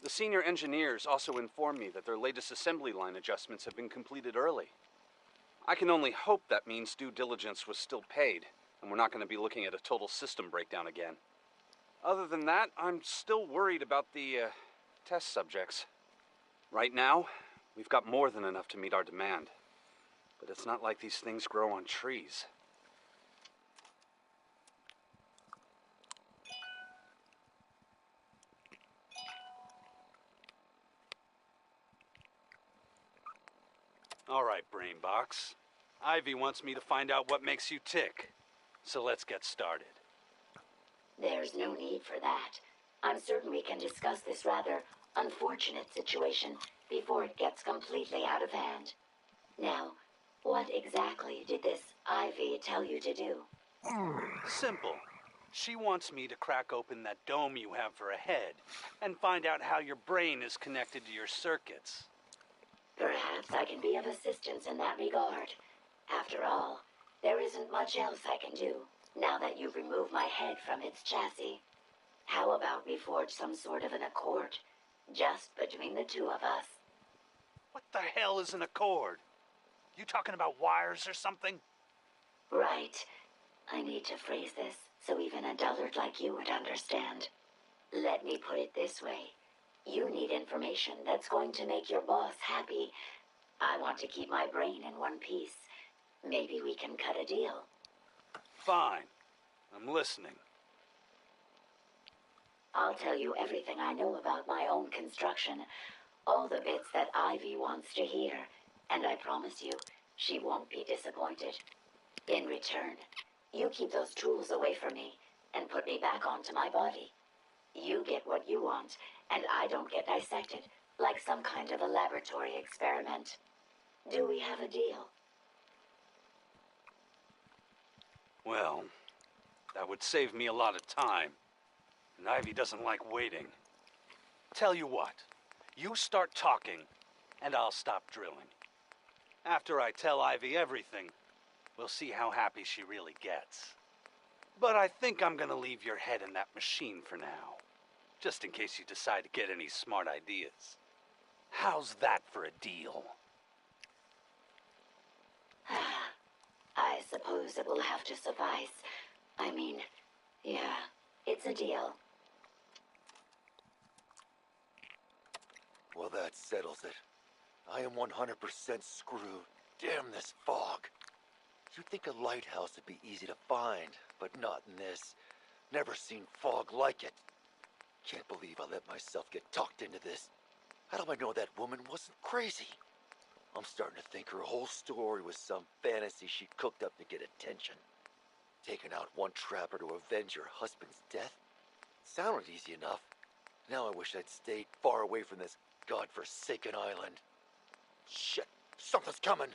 The senior engineers also informed me that their latest assembly line adjustments have been completed early. I can only hope that means due diligence was still paid, and we're not going to be looking at a total system breakdown again. Other than that, I'm still worried about the test subjects. Right now, we've got more than enough to meet our demand. But it's not like these things grow on trees. All right, Brainbox. Ivy wants me to find out what makes you tick. So let's get started. There's no need for that. I'm certain we can discuss this rather unfortunate situation before it gets completely out of hand. Now, what exactly did this Ivy tell you to do? Simple. She wants me to crack open that dome you have for a head and find out how your brain is connected to your circuits. Perhaps I can be of assistance in that regard. After all, there isn't much else I can do now that you've removed my head from its chassis. How about we forge some sort of an accord, just between the two of us? What the hell is an accord? You talking about wires or something? Right. I need to phrase this so even a dullard like you would understand. Let me put it this way. You need information that's going to make your boss happy. I want to keep my brain in one piece. Maybe we can cut a deal. Fine. I'm listening. I'll tell you everything I know about my own construction. All the bits that Ivy wants to hear. And I promise you, she won't be disappointed. In return, you keep those tools away from me and put me back onto my body. You get what you want, and I don't get dissected like some kind of a laboratory experiment. Do we have a deal? Well, that would save me a lot of time. And Ivy doesn't like waiting. Tell you what, you start talking, and I'll stop drilling. After I tell Ivy everything, we'll see how happy she really gets. But I think I'm gonna leave your head in that machine for now, just in case you decide to get any smart ideas. How's that for a deal? I suppose it will have to suffice. I mean, yeah, it's a deal. Well, that settles it. I am 100% screwed. Damn this fog. You'd think a lighthouse would be easy to find, but not in this. Never seen fog like it. Can't believe I let myself get talked into this. How do I know that woman wasn't crazy? I'm starting to think her whole story was some fantasy she cooked up to get attention. Taking out one trapper to avenge her husband's death? Sounded easy enough. Now I wish I'd stayed far away from this godforsaken island. Shit, something's coming.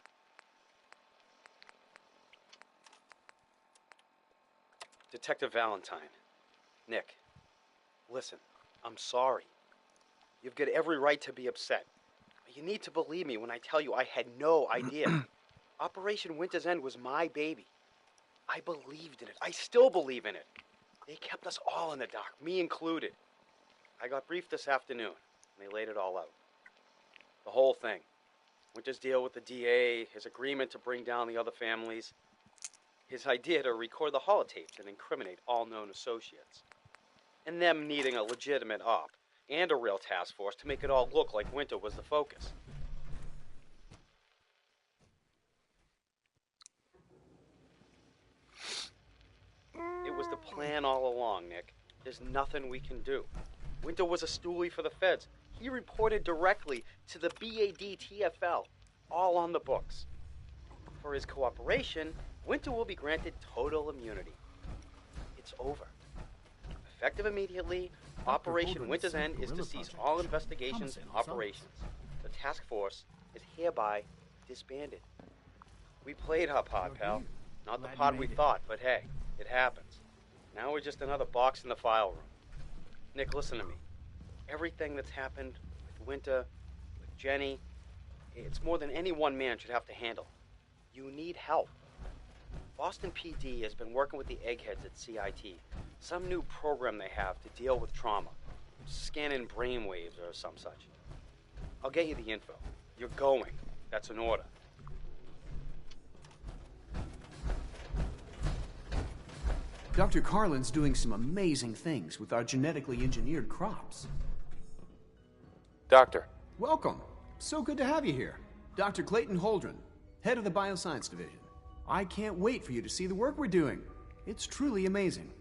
Detective Valentine. Nick, listen, I'm sorry. You've got every right to be upset. You need to believe me when I tell you I had no idea. Operation Winter's End was my baby. I believed in it. I still believe in it. They kept us all in the dark, me included. I got briefed this afternoon, and they laid it all out. The whole thing. Winter's deal with the DA, his agreement to bring down the other families, his idea to record the holotapes and incriminate all known associates, and them needing a legitimate op and a real task force to make it all look like Winter was the focus. It was the plan all along, Nick. There's nothing we can do. Winter was a stoolie for the feds. He reported directly to the BAD-TFL, all on the books. For his cooperation, Winter will be granted total immunity. It's over. Effective immediately, Operation Winter's End is to cease all investigations and operations. The task force is hereby disbanded. We played our part, pal. Not the part we thought, but hey, it happens. Now we're just another box in the file room. Nick, listen to me. Everything that's happened with Winter, with Jenny, it's more than any one man should have to handle. You need help. Boston PD has been working with the eggheads at CIT. Some new program they have to deal with trauma. Scanning brainwaves or some such. I'll get you the info. You're going. That's an order. Dr. Carlin's doing some amazing things with our genetically engineered crops. Doctor. Welcome. So good to have you here. Dr. Clayton Holdren, head of the Bioscience Division. I can't wait for you to see the work we're doing. It's truly amazing.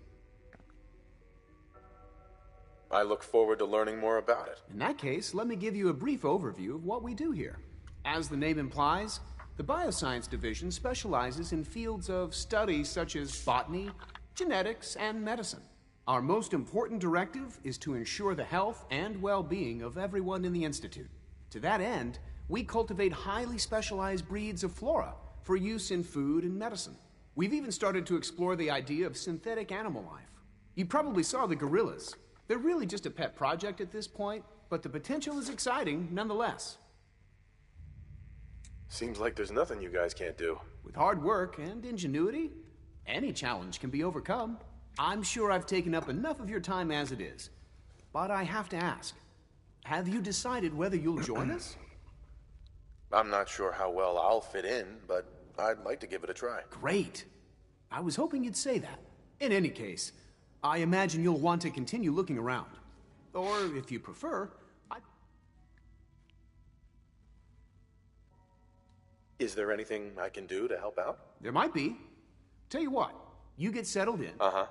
I look forward to learning more about it. In that case, let me give you a brief overview of what we do here. As the name implies, the Bioscience Division specializes in fields of study such as botany, genetics, and medicine. Our most important directive is to ensure the health and well-being of everyone in the Institute. To that end, we cultivate highly specialized breeds of flora for use in food and medicine. We've even started to explore the idea of synthetic animal life. You probably saw the gorillas. They're really just a pet project at this point, but the potential is exciting nonetheless. Seems like there's nothing you guys can't do. With hard work and ingenuity, any challenge can be overcome. I'm sure I've taken up enough of your time as it is. But I have to ask, have you decided whether you'll join us? I'm not sure how well I'll fit in, but I'd like to give it a try. Great. I was hoping you'd say that. In any case, I imagine you'll want to continue looking around. Or, if you prefer, Is there anything I can do to help out? there might be. Tell you what, you get settled in. Uh-huh.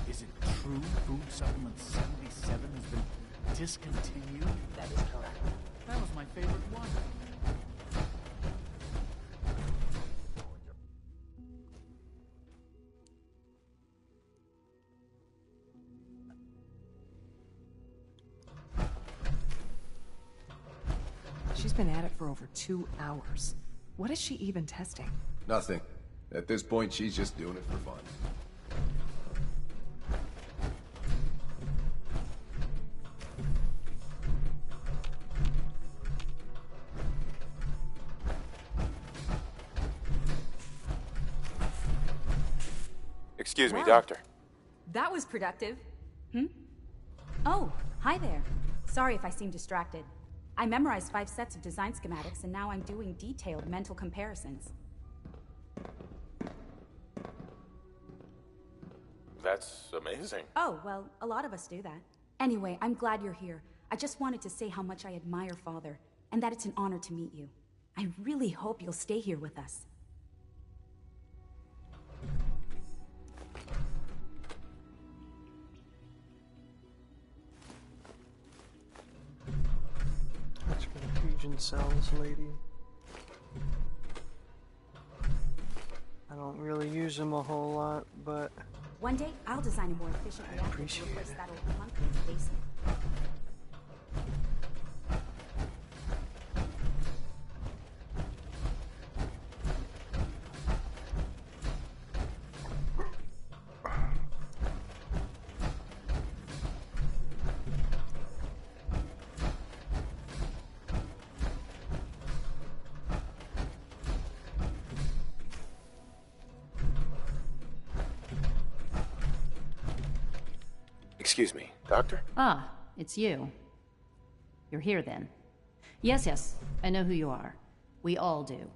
Is it true Food Supplement 77 has been discontinued? That is correct. That was my favorite one. She's been at it for over 2 hours. What is she even testing? Nothing. At this point, she's just doing it for fun. Excuse me, Wow. Doctor. That was productive. Oh, hi there. Sorry if I seem distracted. I memorized 5 sets of design schematics, and now I'm doing detailed mental comparisons. That's amazing. Oh, well, a lot of us do that. Anyway, I'm glad you're here. I just wanted to say how much I admire Father, and that it's an honor to meet you. I really hope you'll stay here with us. That's for the fusion cells, lady. I don't really use them a whole lot, but One day, I'll design a more efficient reactor to appreciate replace it. that old punk in the basement. Excuse me, Doctor? Ah, it's you. You're here then. Yes, I know who you are. We all do.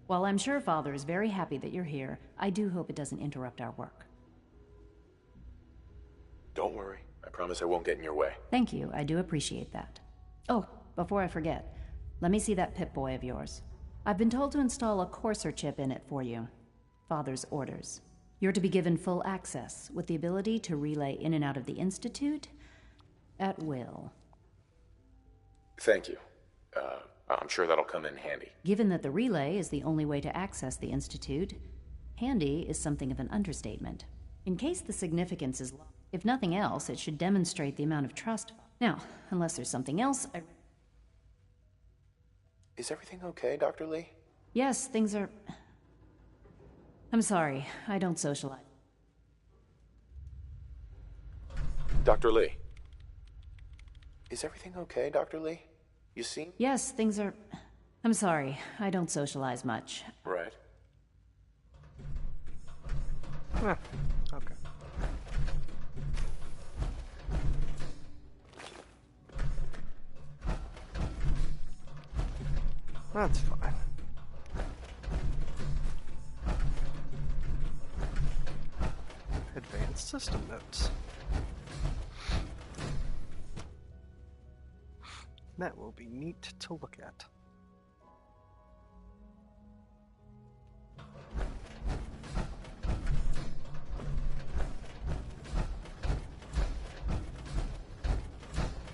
While I'm sure Father is very happy that you're here, I do hope it doesn't interrupt our work. Don't worry. I promise I won't get in your way. Thank you, I do appreciate that. Oh, before I forget, let me see that Pip-Boy of yours. I've been told to install a Courser chip in it for you. Father's orders. You're to be given full access, with the ability to relay in and out of the Institute at will. Thank you. I'm sure that'll come in handy. Given that the relay is the only way to access the Institute, handy is something of an understatement. In case the significance is low, if nothing else, it should demonstrate the amount of trust. Now, unless there's something else, Is everything okay, Dr. Lee? Yes, things are... I'm sorry, I don't socialize. Dr. Lee? Is everything okay, Dr. Lee? You seem... Yes, things are... I'm sorry, I don't socialize much. Right. Huh. Okay. That's fine. Advanced system notes. That will be neat to look at.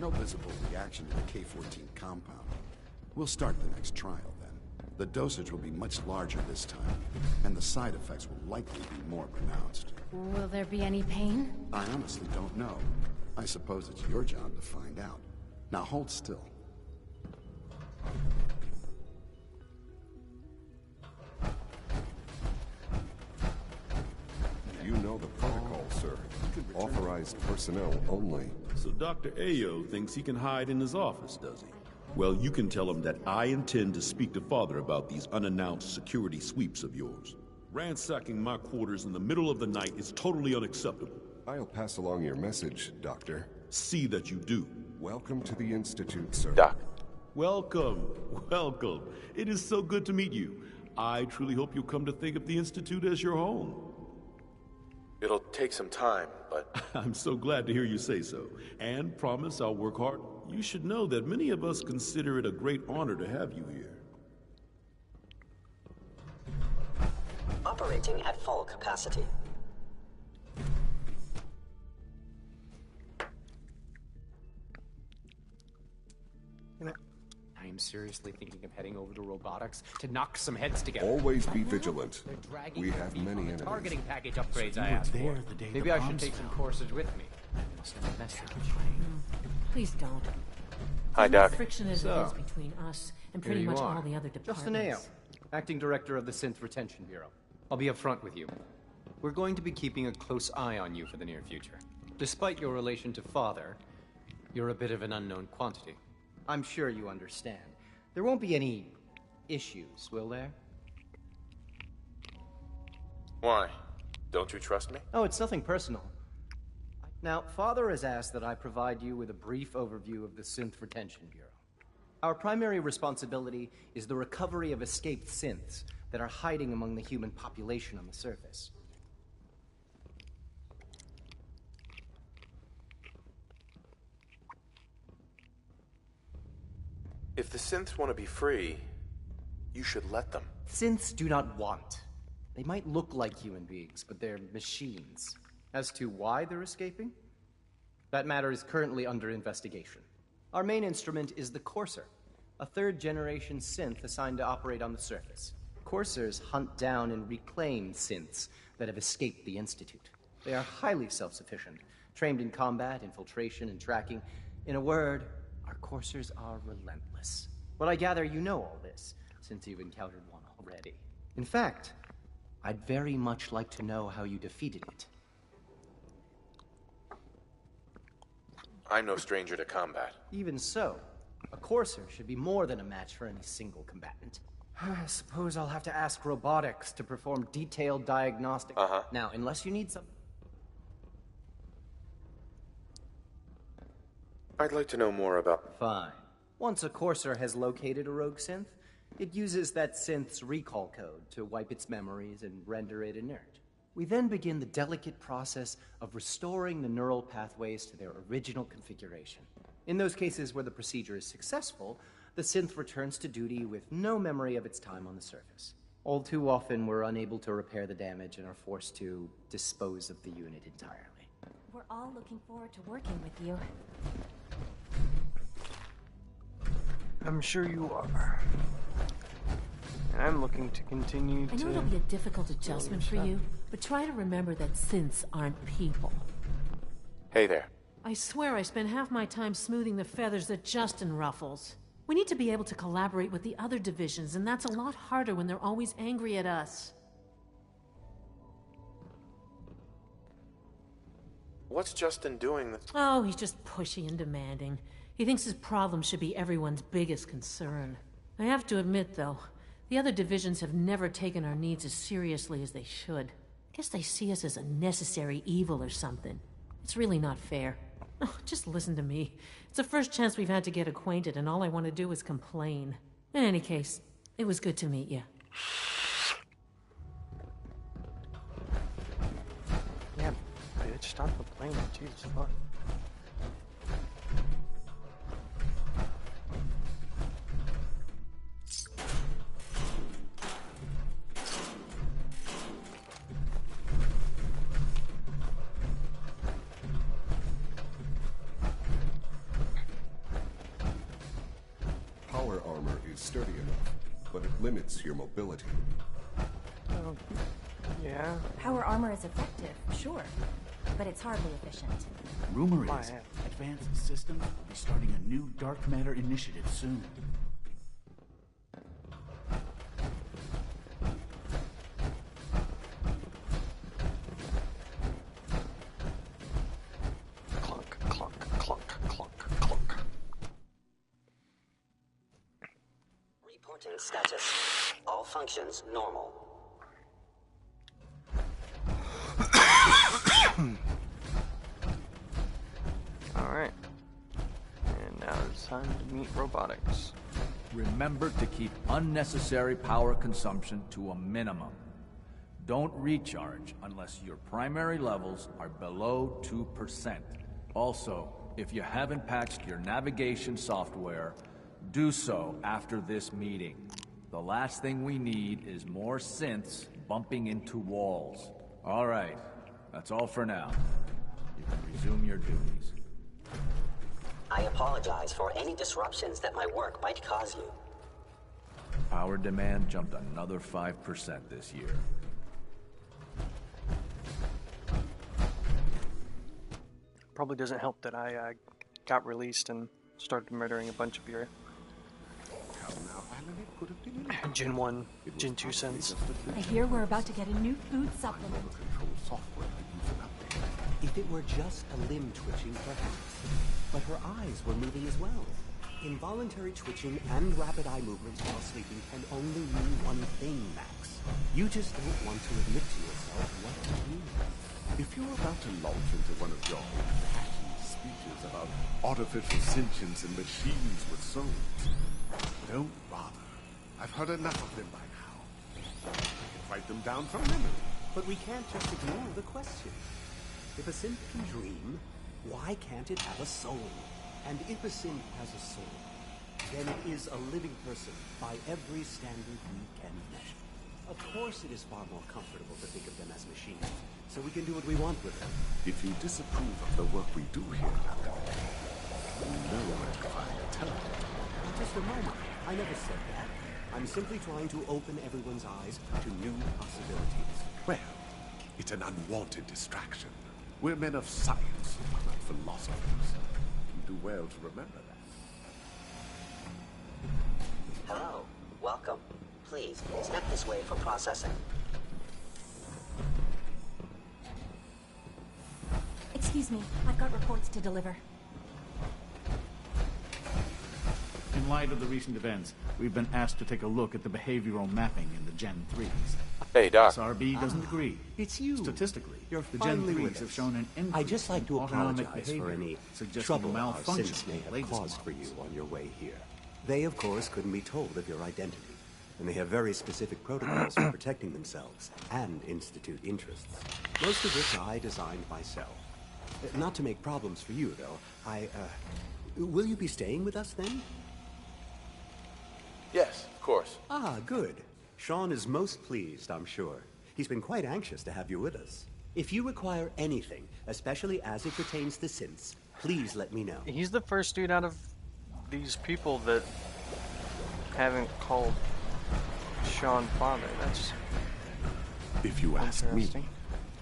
No visible reaction to the K-14 compound. We'll start the next trial then. The dosage will be much larger this time, and the side effects will likely be more pronounced. Will there be any pain? I honestly don't know. I suppose it's your job to find out. Now hold still. You know the protocol, sir. Officers authorized personnel only. So Dr. Ayo thinks he can hide in his office, does he? Well, you can tell him that I intend to speak to Father about these unannounced security sweeps of yours. Ransacking my quarters in the middle of the night is totally unacceptable. I'll pass along your message, Doctor. See that you do. Welcome to the Institute, sir. Doc. Welcome. Welcome. It is so good to meet you. I truly hope you'll come to think of the Institute as your home. It'll take some time, but... I'm so glad to hear you say so. And promise I'll work hard. You should know that many of us consider it a great honor to have you here. Operating at full capacity. I am seriously thinking of heading over to robotics to knock some heads together. Always be vigilant. We have many enemies. Targeting package upgrades I asked for. Maybe I should take some courses with me. I must have a message. Please don't. Hi, There's no Doc. friction as it is between us and pretty much all the other Justin departments. Ayo, Acting Director of the Synth Retention Bureau. I'll be upfront with you. We're going to be keeping a close eye on you for the near future. Despite your relation to Father, you're a bit of an unknown quantity. I'm sure you understand. There won't be any issues, will there? Why? Don't you trust me? Oh, it's nothing personal. Now, Father has asked that I provide you with a brief overview of the Synth Retention Bureau. Our primary responsibility is the recovery of escaped synths that are hiding among the human population on the surface. If the synths want to be free, you should let them. Synths do not want. They might look like human beings, but they're machines. As to why they're escaping, that matter is currently under investigation. Our main instrument is the Courser, a third-generation synth assigned to operate on the surface. Coursers hunt down and reclaim synths that have escaped the Institute. They are highly self-sufficient, trained in combat, infiltration, and tracking. In a word, our Coursers are relentless. But I gather you know all this, since you've encountered one already. In fact, I'd very much like to know how you defeated it. I'm no stranger to combat. Even so, a Courser should be more than a match for any single combatant. I suppose I'll have to ask robotics to perform detailed diagnostics. Now, unless you need some... I'd like to know more about... Fine. Once a Courser has located a rogue synth, it uses that synth's recall code to wipe its memories and render it inert. We then begin the delicate process of restoring the neural pathways to their original configuration. In those cases where the procedure is successful, the synth returns to duty with no memory of its time on the surface. All too often, we're unable to repair the damage and are forced to dispose of the unit entirely. We're all looking forward to working with you. I'm sure you are. And I'm looking to continue I know it'll be a difficult adjustment for you, but try to remember that synths aren't people. Hey there. I swear I spend half my time smoothing the feathers that Justin ruffles. We need to be able to collaborate with the other divisions, and that's a lot harder when they're always angry at us. What's Justin doing? Oh, he's just pushy and demanding. He thinks his problem should be everyone's biggest concern. I have to admit, though, the other divisions have never taken our needs as seriously as they should. I guess they see us as a necessary evil or something. It's really not fair. Oh, just listen to me. It's the first chance we've had to get acquainted, and all I want to do is complain. In any case, it was good to meet you. Yeah, bitch, stop complaining. Jesus, fuck. Power armor is sturdy enough, but it limits your mobility. Yeah. Power armor is effective, sure, but it's hardly efficient. Rumor is, Advanced Systems will be starting a new dark matter initiative soon. Reporting status. All functions normal. Alright. And now it's time to meet robotics. Remember to keep unnecessary power consumption to a minimum. Don't recharge unless your primary levels are below 2%. Also, if you haven't patched your navigation software, do so after this meeting. The last thing we need is more synths bumping into walls. All right, that's all for now. You can resume your duties. I apologize for any disruptions that my work might cause you. Power demand jumped another 5% this year. Probably doesn't help that I got released and started murdering a bunch of your Gen 1, Gen 2 synths. I hear we're about to get a new food supplement. If it were just a limb twitching, perhaps. But her eyes were moving as well. Involuntary twitching and rapid eye movements while sleeping can only mean one thing, Max. You just don't want to admit to yourself what it means. If you're about to launch into one of your impassioned speeches about artificial sentience and machines with souls, don't bother. I've heard enough of them by now. I can write them down from memory. But we can't just ignore the question. If a synth can dream, why can't it have a soul? And if a synth has a soul, then it is a living person by every standard we can measure. Of course it is far more comfortable to think of them as machines, so we can do what we want with them. If you disapprove of the work we do here, Dr. you know where to find a telephone. Now, just a moment. I never said that. I'm simply trying to open everyone's eyes to new possibilities. Well, it's an unwanted distraction. We're men of science, not philosophers. You do well to remember that. Hello. Welcome. Please, step this way for processing. Excuse me, I've got reports to deliver. In light of the recent events, we've been asked to take a look at the behavioral mapping in the Gen 3s. Hey, Doc. SRB doesn't agree. It's you. Statistically, You're the Gen finally 3s with have us. shown an increase I'd just like to in autonomic apologize behavior, for any suggesting trouble our malfunction synths may in the have latest caused for you models. on your way here. They, of course, couldn't be told of your identity, and they have very specific protocols for protecting themselves and Institute interests, most of which I designed myself. Not to make problems for you, though. Will you be staying with us then? Yes, of course. Ah, good. Sean is most pleased, I'm sure. He's been quite anxious to have you with us. If you require anything, especially as it pertains to synths, please let me know. He's the first dude out of these people that haven't called Sean father. That's If you ask me, interesting.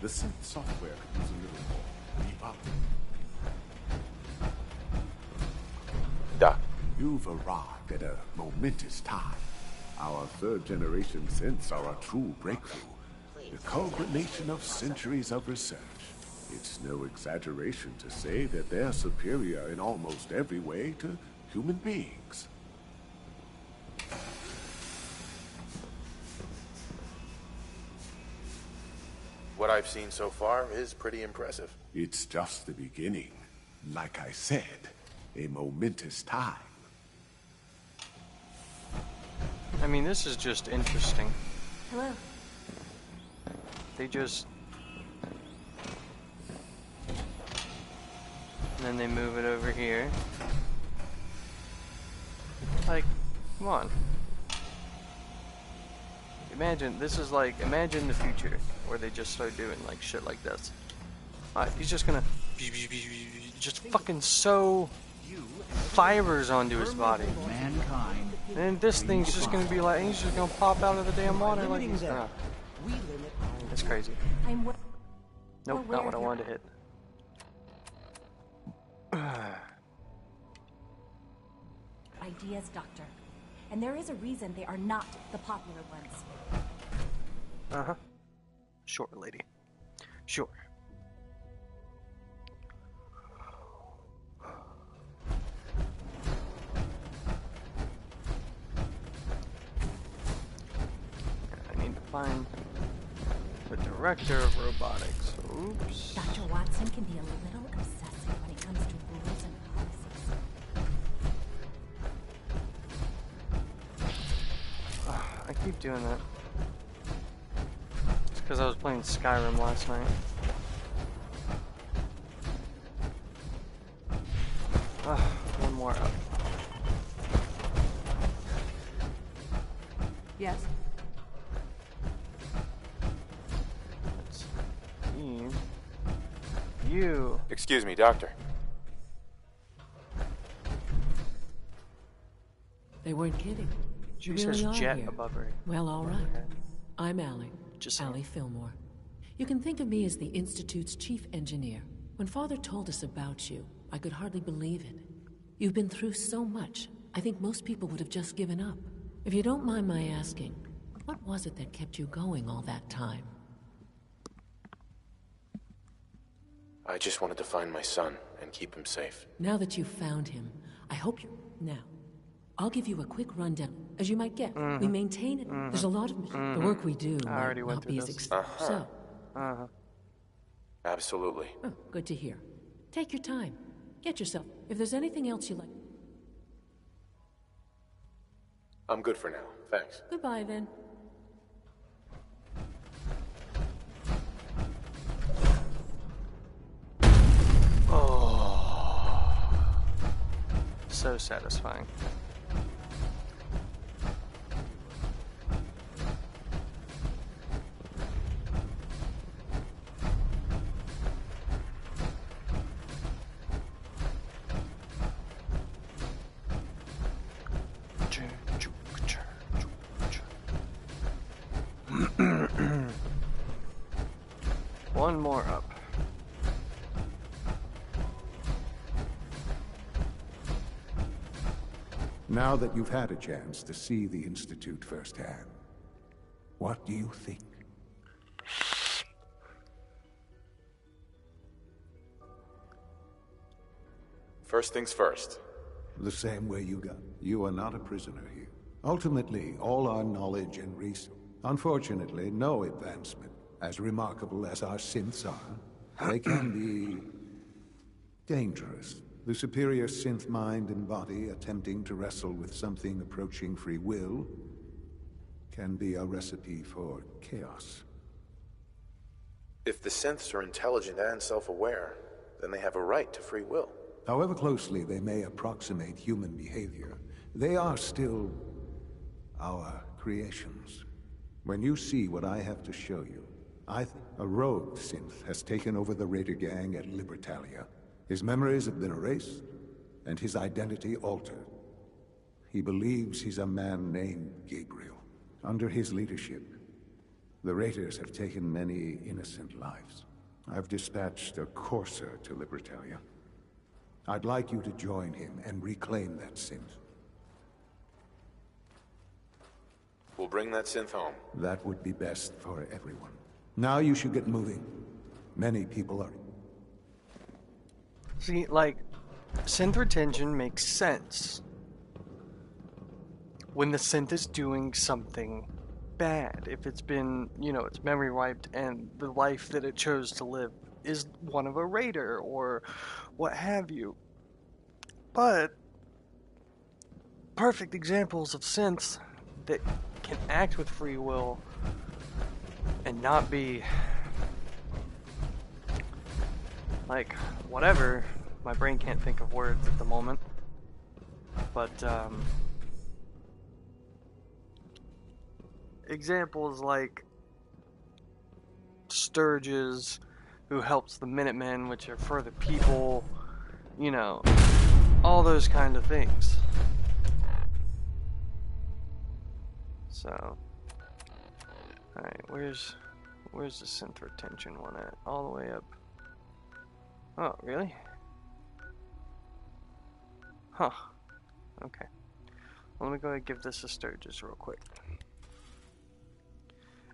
the synth software could use a little more debugging. Doc. You've arrived at a momentous time. Our third-generation synths are a true breakthrough. The culmination of centuries of research. It's no exaggeration to say that they're superior in almost every way to human beings. What I've seen so far is pretty impressive. It's just the beginning. Like I said, a momentous time. I mean, this is just interesting. Hello. They just... And then they move it over here. Like, come on. Imagine, this is like, imagine the future where they just start doing like shit like this. Alright, he's just gonna just fucking sew fibers onto his body. Mankind. And this thing's just gonna be like, he's just gonna pop out of the damn water like he's gonna. That's crazy. Nope, not what I wanted to hit. Ideas, Doctor. And there is a reason they are not the popular ones. Uh-huh. Sure, lady. Sure. find the director of robotics. Oops. Dr. Watson can be a little obsessive when it comes to rules and policies. I keep doing that. It's because I was playing Skyrim last night. One more up. Yes? Let's see. You. Excuse me, Doctor. They weren't kidding. She You says really are jet here. above her. Well, all right. I'm Allie. Just Allie Fillmore. You can think of me as the Institute's chief engineer. When Father told us about you, I could hardly believe it. You've been through so much, I think most people would have just given up. If you don't mind my asking, what was it that kept you going all that time? I just wanted to find my son and keep him safe. Now that you've found him, I hope you... Now, I'll give you a quick rundown. As you might get, we maintain it. There's a lot of... The work we do I already might went not through be as this. So, Absolutely. oh, good to hear. Take your time. Get yourself... If there's anything else you like... I'm good for now. Thanks. Goodbye, then. Oh. So satisfying. One more up. Now that you've had a chance to see the Institute firsthand, what do you think? First things first. The same way you got. You are not a prisoner here. Ultimately, all our knowledge and research. Unfortunately, no advancement, as remarkable as our synths are. They can be dangerous. The superior synth mind and body attempting to wrestle with something approaching free will can be a recipe for chaos. If the synths are intelligent and self-aware, then they have a right to free will. However closely they may approximate human behavior, they are still our creations. When you see what I have to show you, I think a rogue synth has taken over the Raider gang at Libertalia. His memories have been erased, and his identity altered. He believes he's a man named Gabriel. Under his leadership, the Raiders have taken many innocent lives. I've dispatched a courser to Libertalia. I'd like you to join him and reclaim that synth. We'll bring that synth home. That would be best for everyone. Now you should get moving. Many people are... See, like, synth retention makes sense when the synth is doing something bad. If it's been, you know, it's memory wiped and the life that it chose to live is one of a raider or what have you. But perfect examples of synths that can act with free will and not be like whatever. My brain can't think of words at the moment, but examples like Sturges, who helps the Minutemen, which are for the people, you know, all those kind of things. So, alright, where's the synth retention one at? All the way up. Oh, really? Huh. Okay. Well, let me go ahead and give this a Sturges real quick.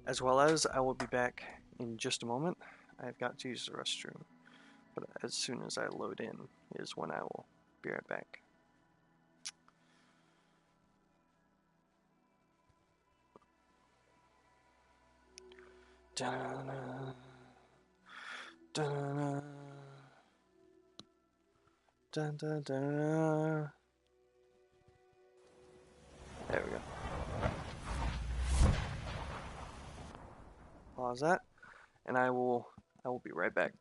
As well as, I will be back in just a moment. I've got to use the restroom. But as soon as I load in is when I will be right back. Da-na-na. Da-na-na. Dun-dun-dun-dun. There we go. Pause that, and I will be right back.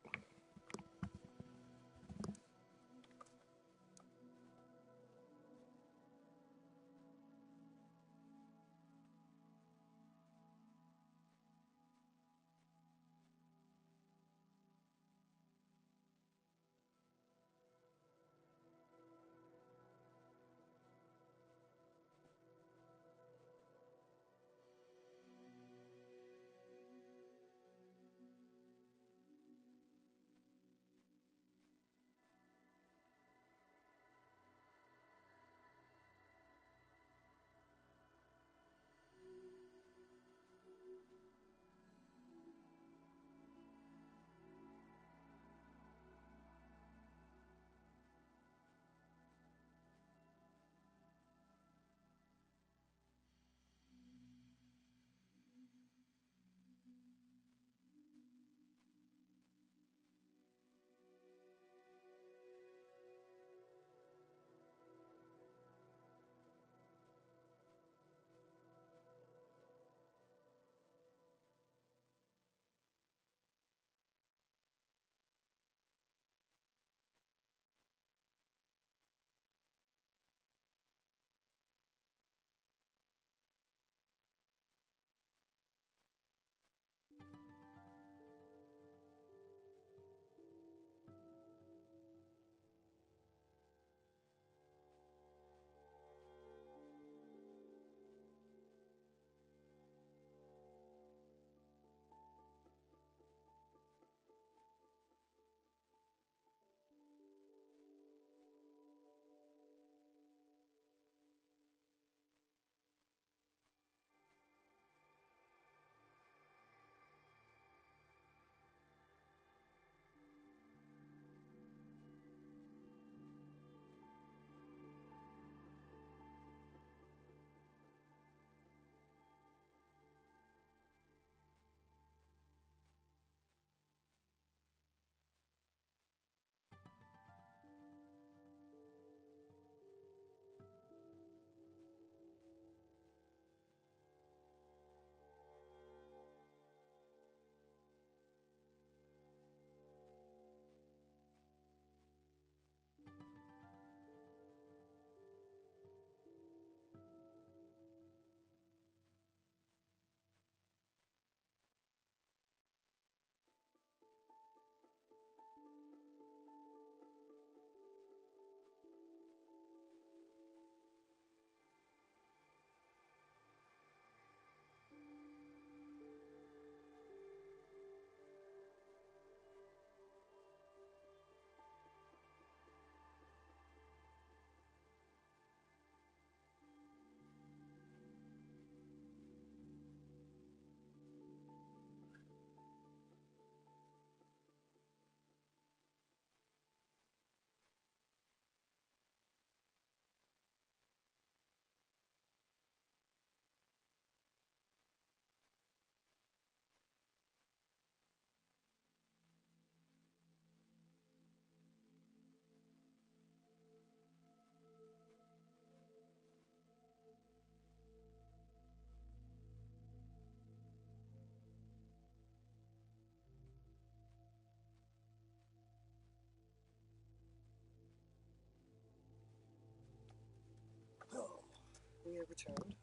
We have returned.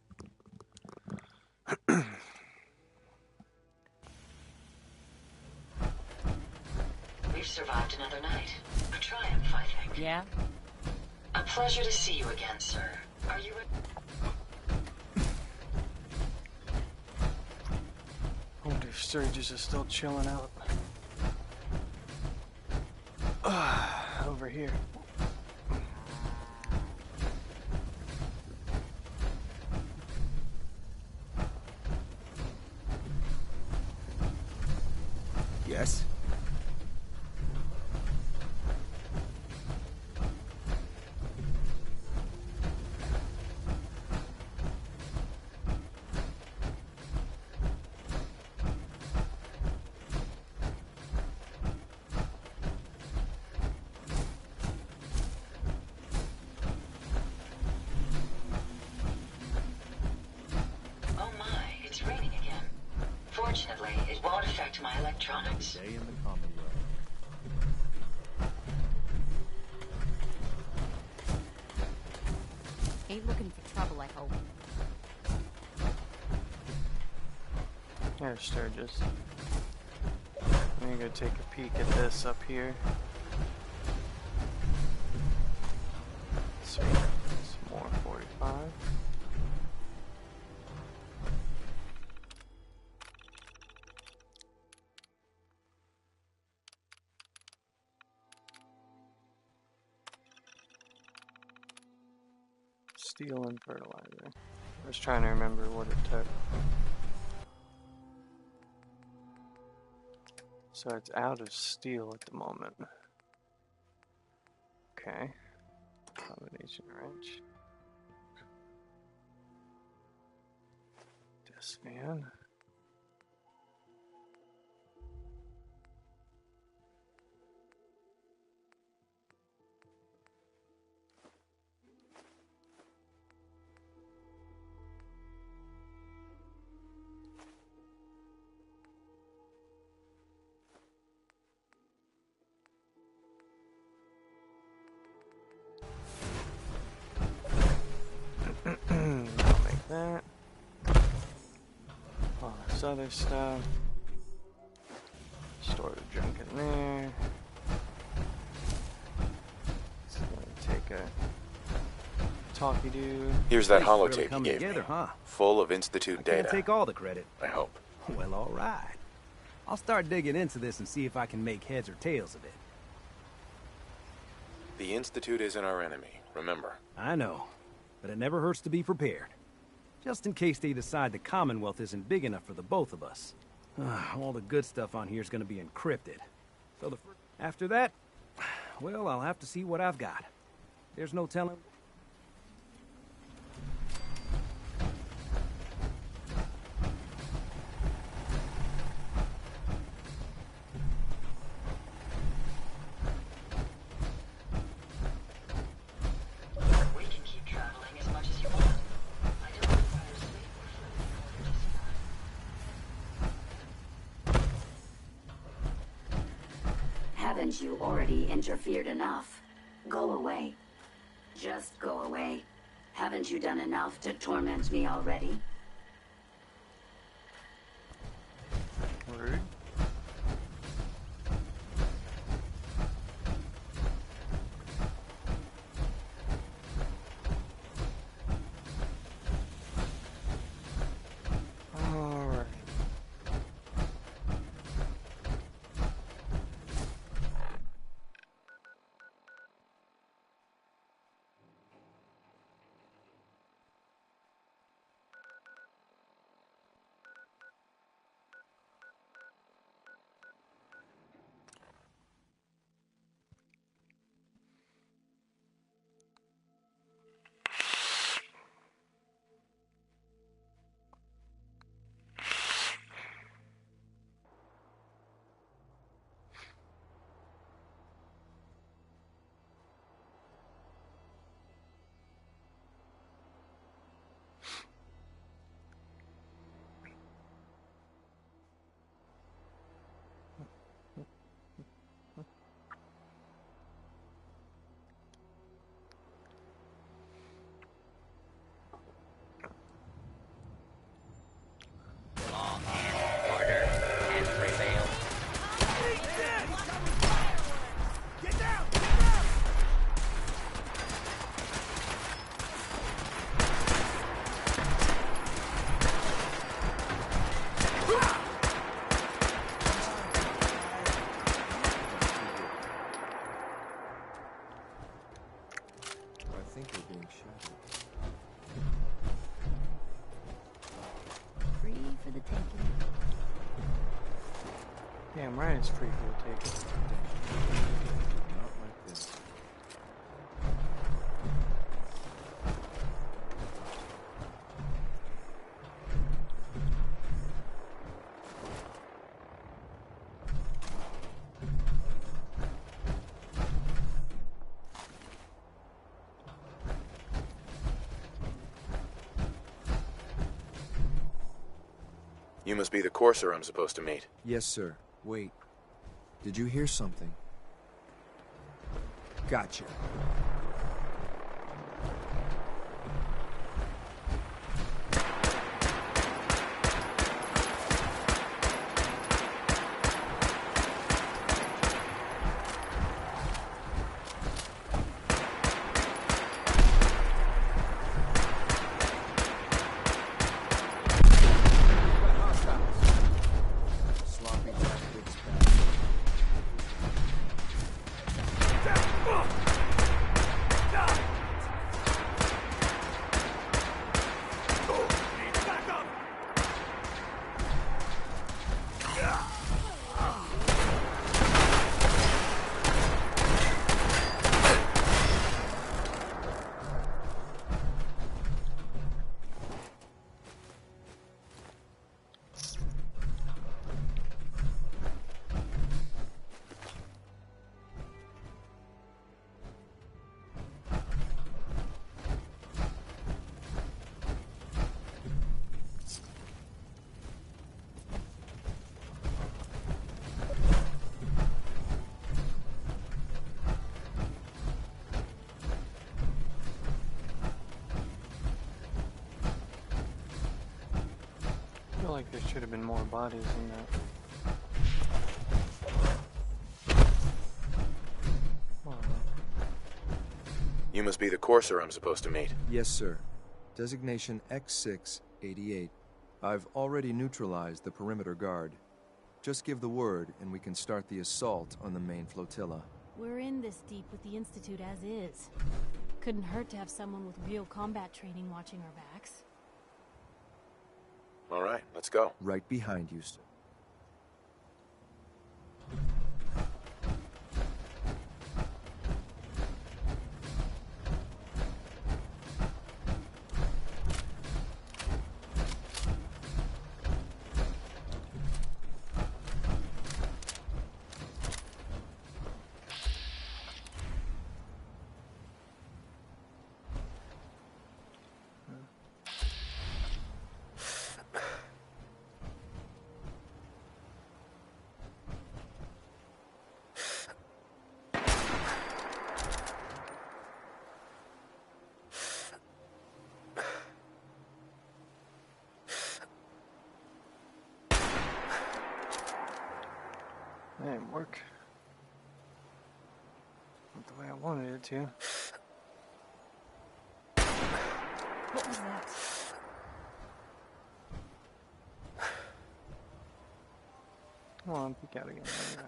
We've survived another night. A triumph, I think. Yeah? A pleasure to see you again, sir. Are you I wonder if Sturgis is still chilling out. Over here. Yes? to my electronics. Stay in the common room. Ain't looking for trouble, I hope. There's Sturgis. I'm gonna go take a peek at this up here. Sweet. Some more 45. Steel and fertilizer. I was trying to remember what it took. So it's out of steel at the moment. Okay. Combination wrench. This fan. I'll make that. All this other stuff. Store the junk in there. It's gonna take a talkie dude. Here's that Thanks for holotape you coming gave together, me. huh? Full of Institute data. Can't take all the credit. I hope. Well, all right. I'll start digging into this and see if I can make heads or tails of it. The Institute isn't our enemy, remember. I know, but it never hurts to be prepared. Just in case they decide the Commonwealth isn't big enough for the both of us. All the good stuff on here is going to be encrypted. So after that, well, I'll have to see what I've got. There's no telling. We can keep traveling as much as you want. I don't require sleep or food in order to survive. Haven't you already interfered enough? Go away. Just go away. Haven't you done enough to torment me already? Rude. Alright. I think we're being shadowed. Free for the taking. Damn right, it's free for the taking. Not like this. You must be the courser I'm supposed to meet. Yes, sir. Wait. Did you hear something? Gotcha. I feel like there should have been more bodies in that. You must be the courser I'm supposed to meet. Yes, sir. Designation X688. I've already neutralized the perimeter guard. Just give the word, and we can start the assault on the main flotilla. We're in this deep with the Institute as is. Couldn't hurt to have someone with real combat training watching our backs. All right, let's go. Right behind you, sir. That didn't work. Not the way I wanted it to. What was that? Come on, peek out again. There you go.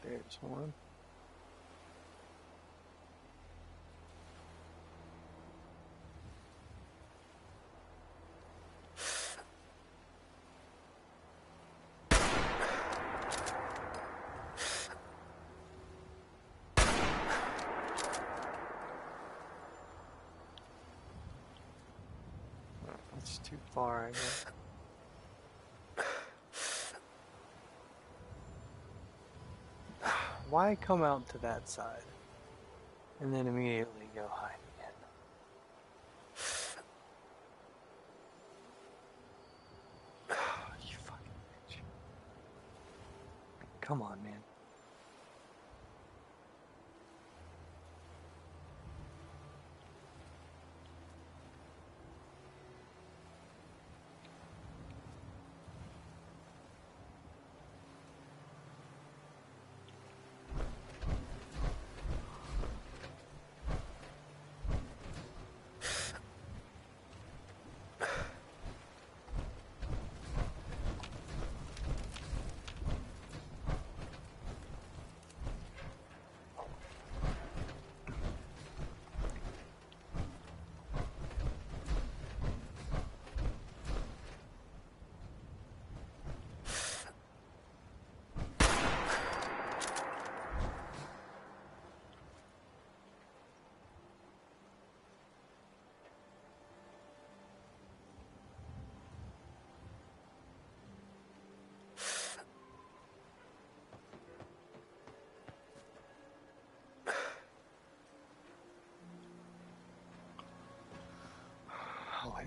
There's one. That's too far, I guess. Why come out to that side and then immediately go hide again? You fucking bitch. Come on, man.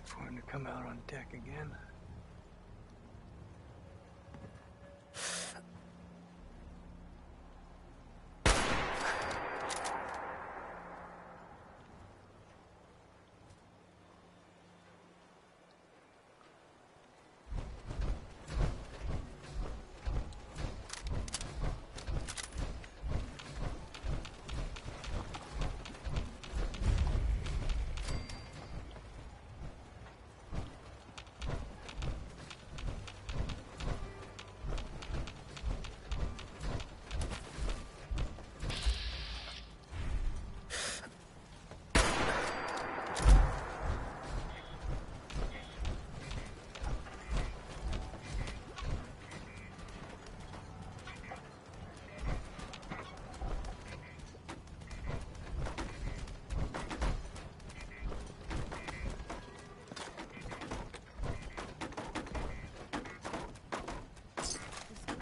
wait for him to come out on deck again.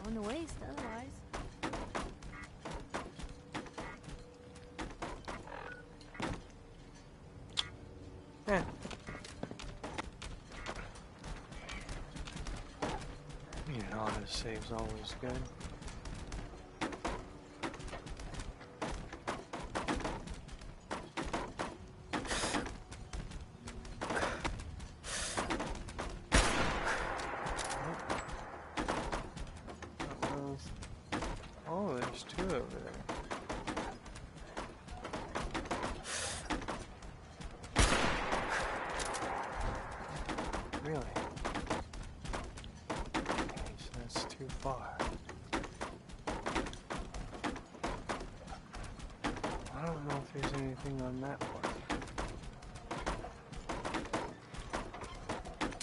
Going to waste otherwise. Yeah. An auto save's always good. Oh, there's two over there. Really? Okay, so that's too far. I don't know if there's anything on that part.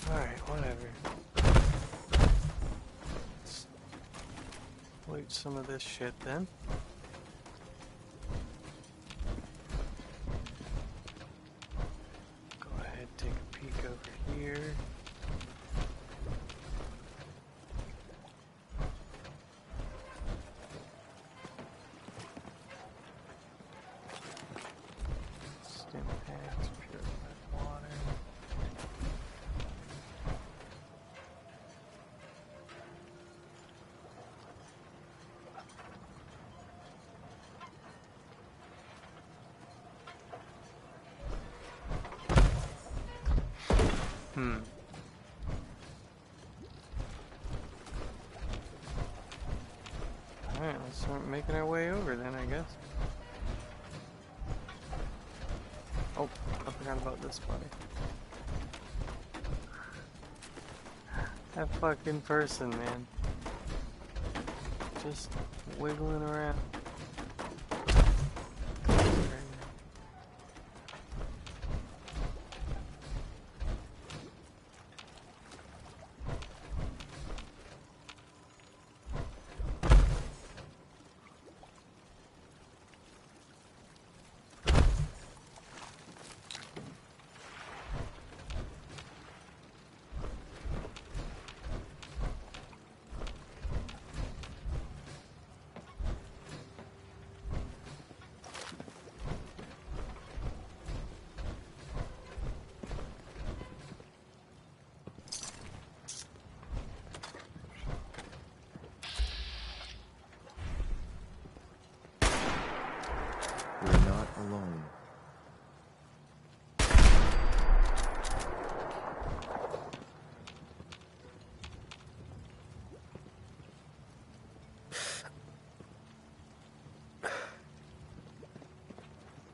Alright, whatever. Let's loot some of this shit then. Go ahead, take a peek over here. Stim packs, purified water. Alright, let's start making our way over then, I guess. Oh, I forgot about this buddy. That fucking person, man. Just wiggling around. We're not alone.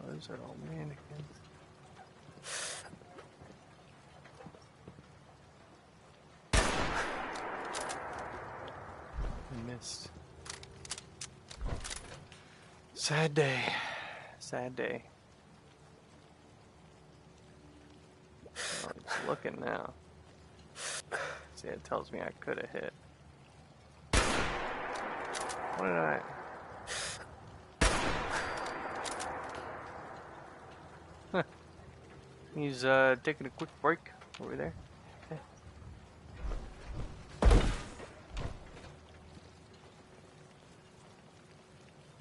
Those are all mannequins. I missed. Sad day. Sad day. Oh, it's looking now. See, it tells me I could have hit. What did I... Huh. He's taking a quick break over there. Okay.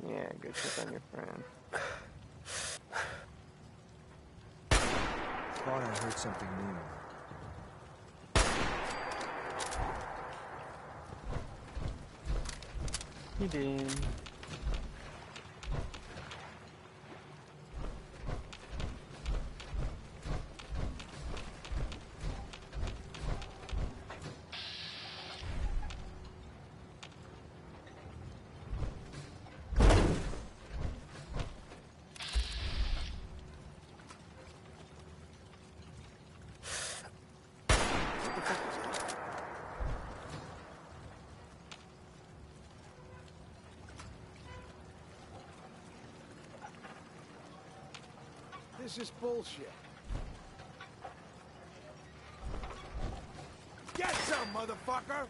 Yeah, good shit on your friend. Thought I heard something new. Get in. This is bullshit. Get some, motherfucker!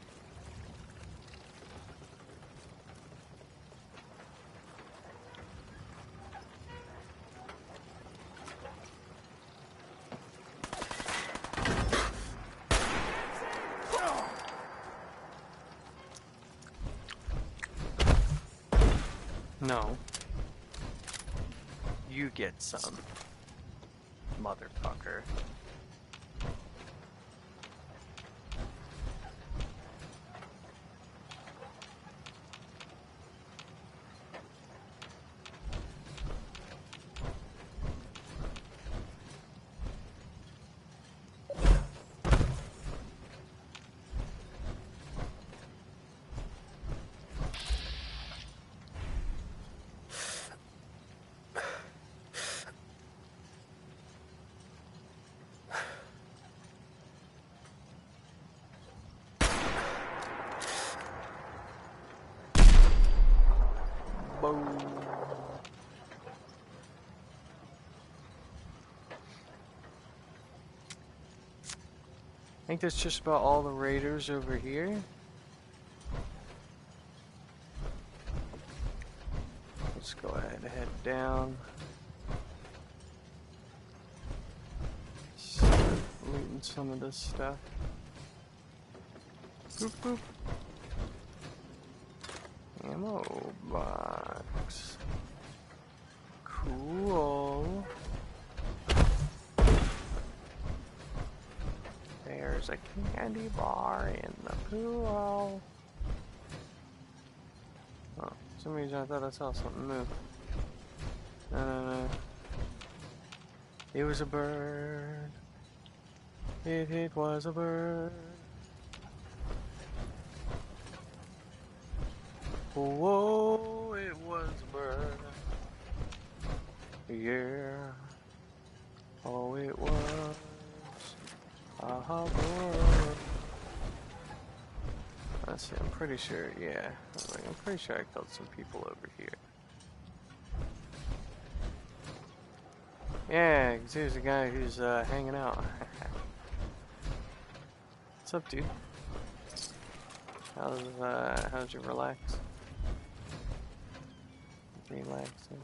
No. You get some. Motherfucker. I think that's just about all the raiders over here. Let's go ahead and head down. Start looting some of this stuff. Boop boop. Ammo box. Cool. There's a candy bar in the pool. Oh, for some reason I thought I saw something move. No. It was a bird. It was a bird. Whoa, it was a bird. Yeah. Oh, it was. Let's see, I'm pretty sure, yeah. I'm pretty sure I killed some people over here. Yeah, because here's a guy who's hanging out. What's up, dude? How's your relax? Relaxing.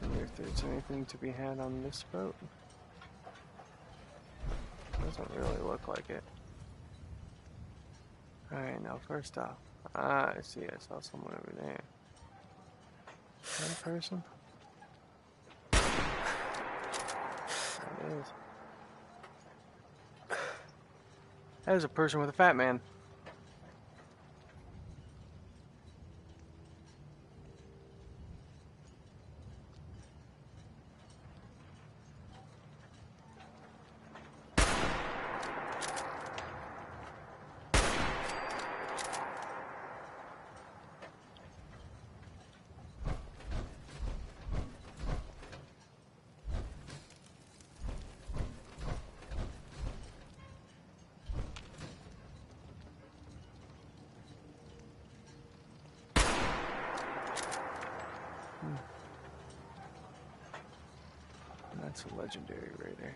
Wonder if there's anything to be had on this boat. Doesn't really look like it. Alright, now first off. I see, I saw someone over there. That person? That is. That is a person with a fat man. That's a legendary raider.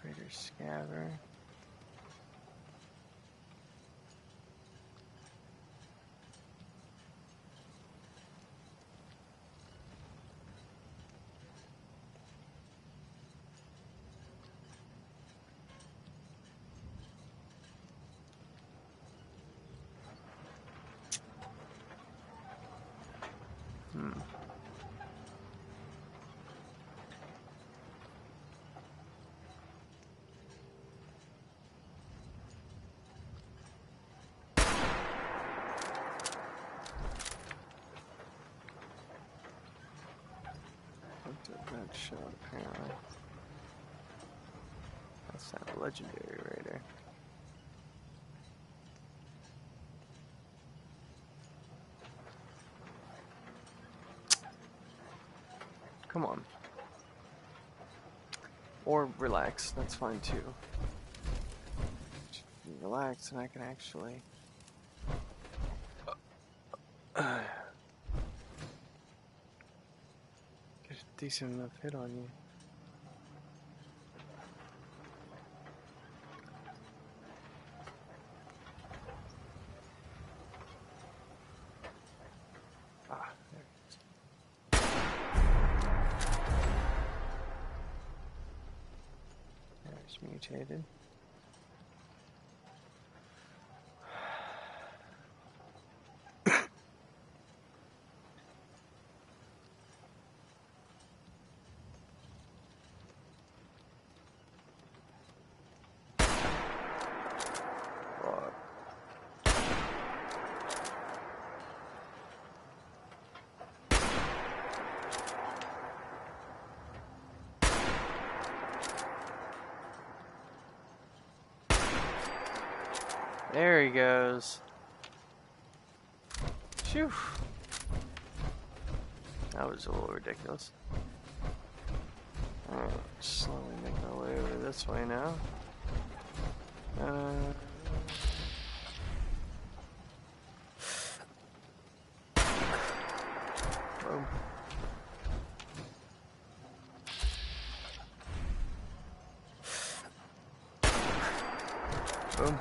Raider Scaver. shot, apparently. That's not a legendary raider. Come on. Or relax, that's fine too. Relax and I can actually get a decent enough hit on you. Ah, there it is. There's mutated. There he goes. Phew. That was a little ridiculous. Alright, slowly make our way over this way now. Boom. Boom.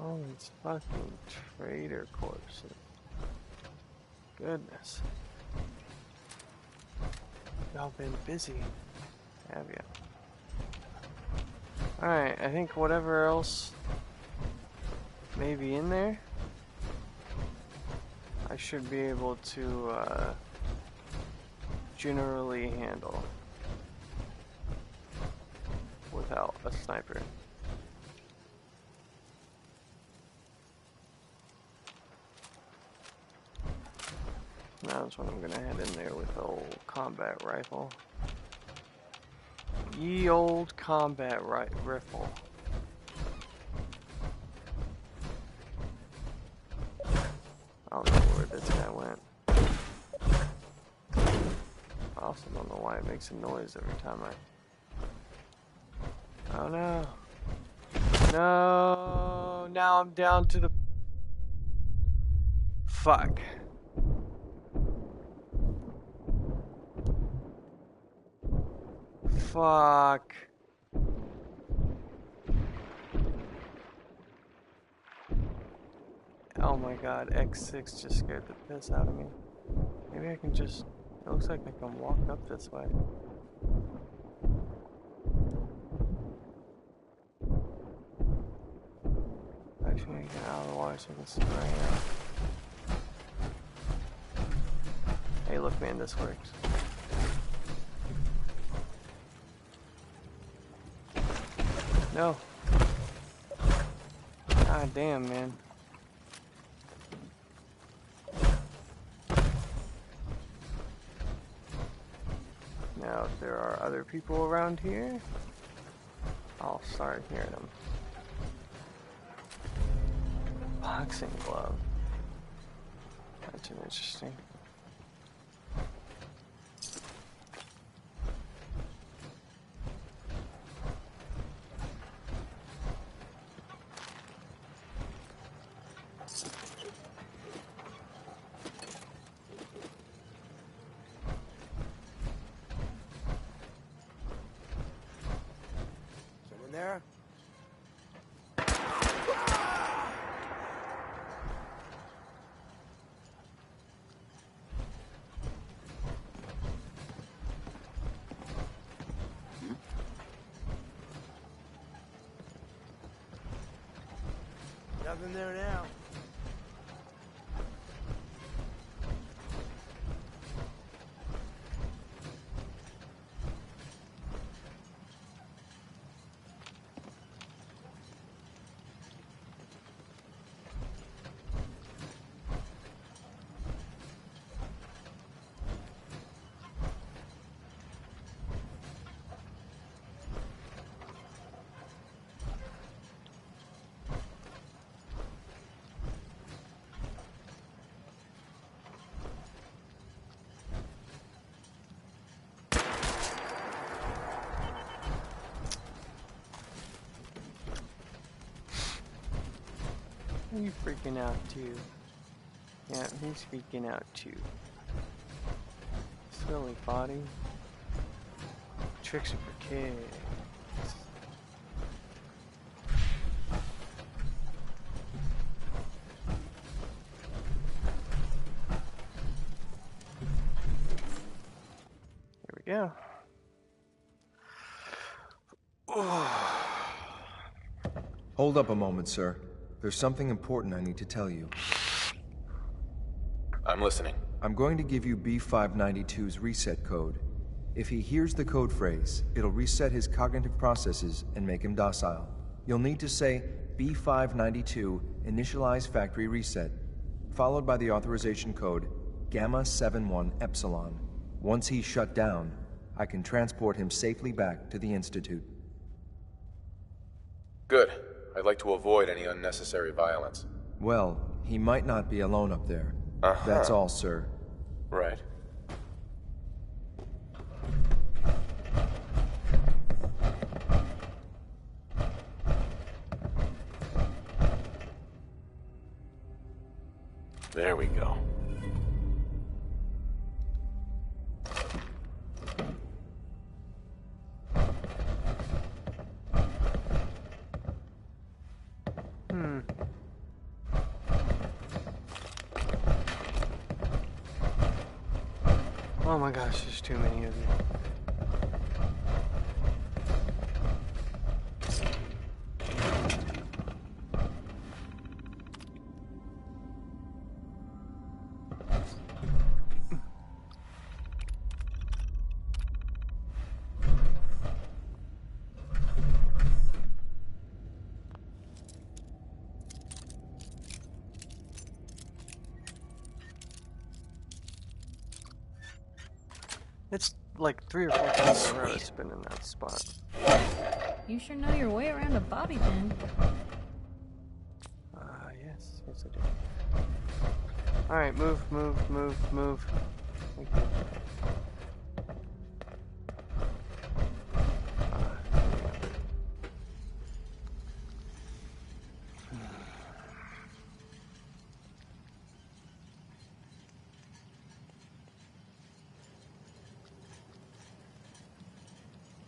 Oh, it's fucking traitor corpses. Goodness. Y'all been busy, have ya? Alright, I think whatever else may be in there, I should be able to generally handle without a sniper. That's when I'm gonna head in there with the old combat rifle. Ye old combat rifle. I don't know where this guy went. I also don't know why it makes a noise every time I... Oh no. No! Now I'm down to the... Fuck. Fuck. Oh my god, X6 just scared the piss out of me. Maybe I can just... It looks like I can walk up this way. Actually, get out of the water so I can see where I am. Hey, look man, this works. No. God damn, man. Now, if there are other people around here, I'll start hearing them. Boxing glove. That's interesting. There? Nothing there now. You freaking out too. Yeah, he's freaking out too. Silly body. Tricks are for kids. Here we go. Hold up a moment, sir. There's something important I need to tell you. I'm listening. I'm going to give you B592's reset code. If he hears the code phrase, it'll reset his cognitive processes and make him docile. You'll need to say B592 initialize factory reset, followed by the authorization code Gamma 71 Epsilon. Once he's shut down, I can transport him safely back to the Institute. Good. I'd like to avoid any unnecessary violence. Well, he might not be alone up there. That's all, sir. Right. There we go. Oh my gosh, there's too many of you. It's like 3 or 4 times in a row it's been in that spot. You sure know your way around a bobby pin. Yes I do. Alright, move. Thank you.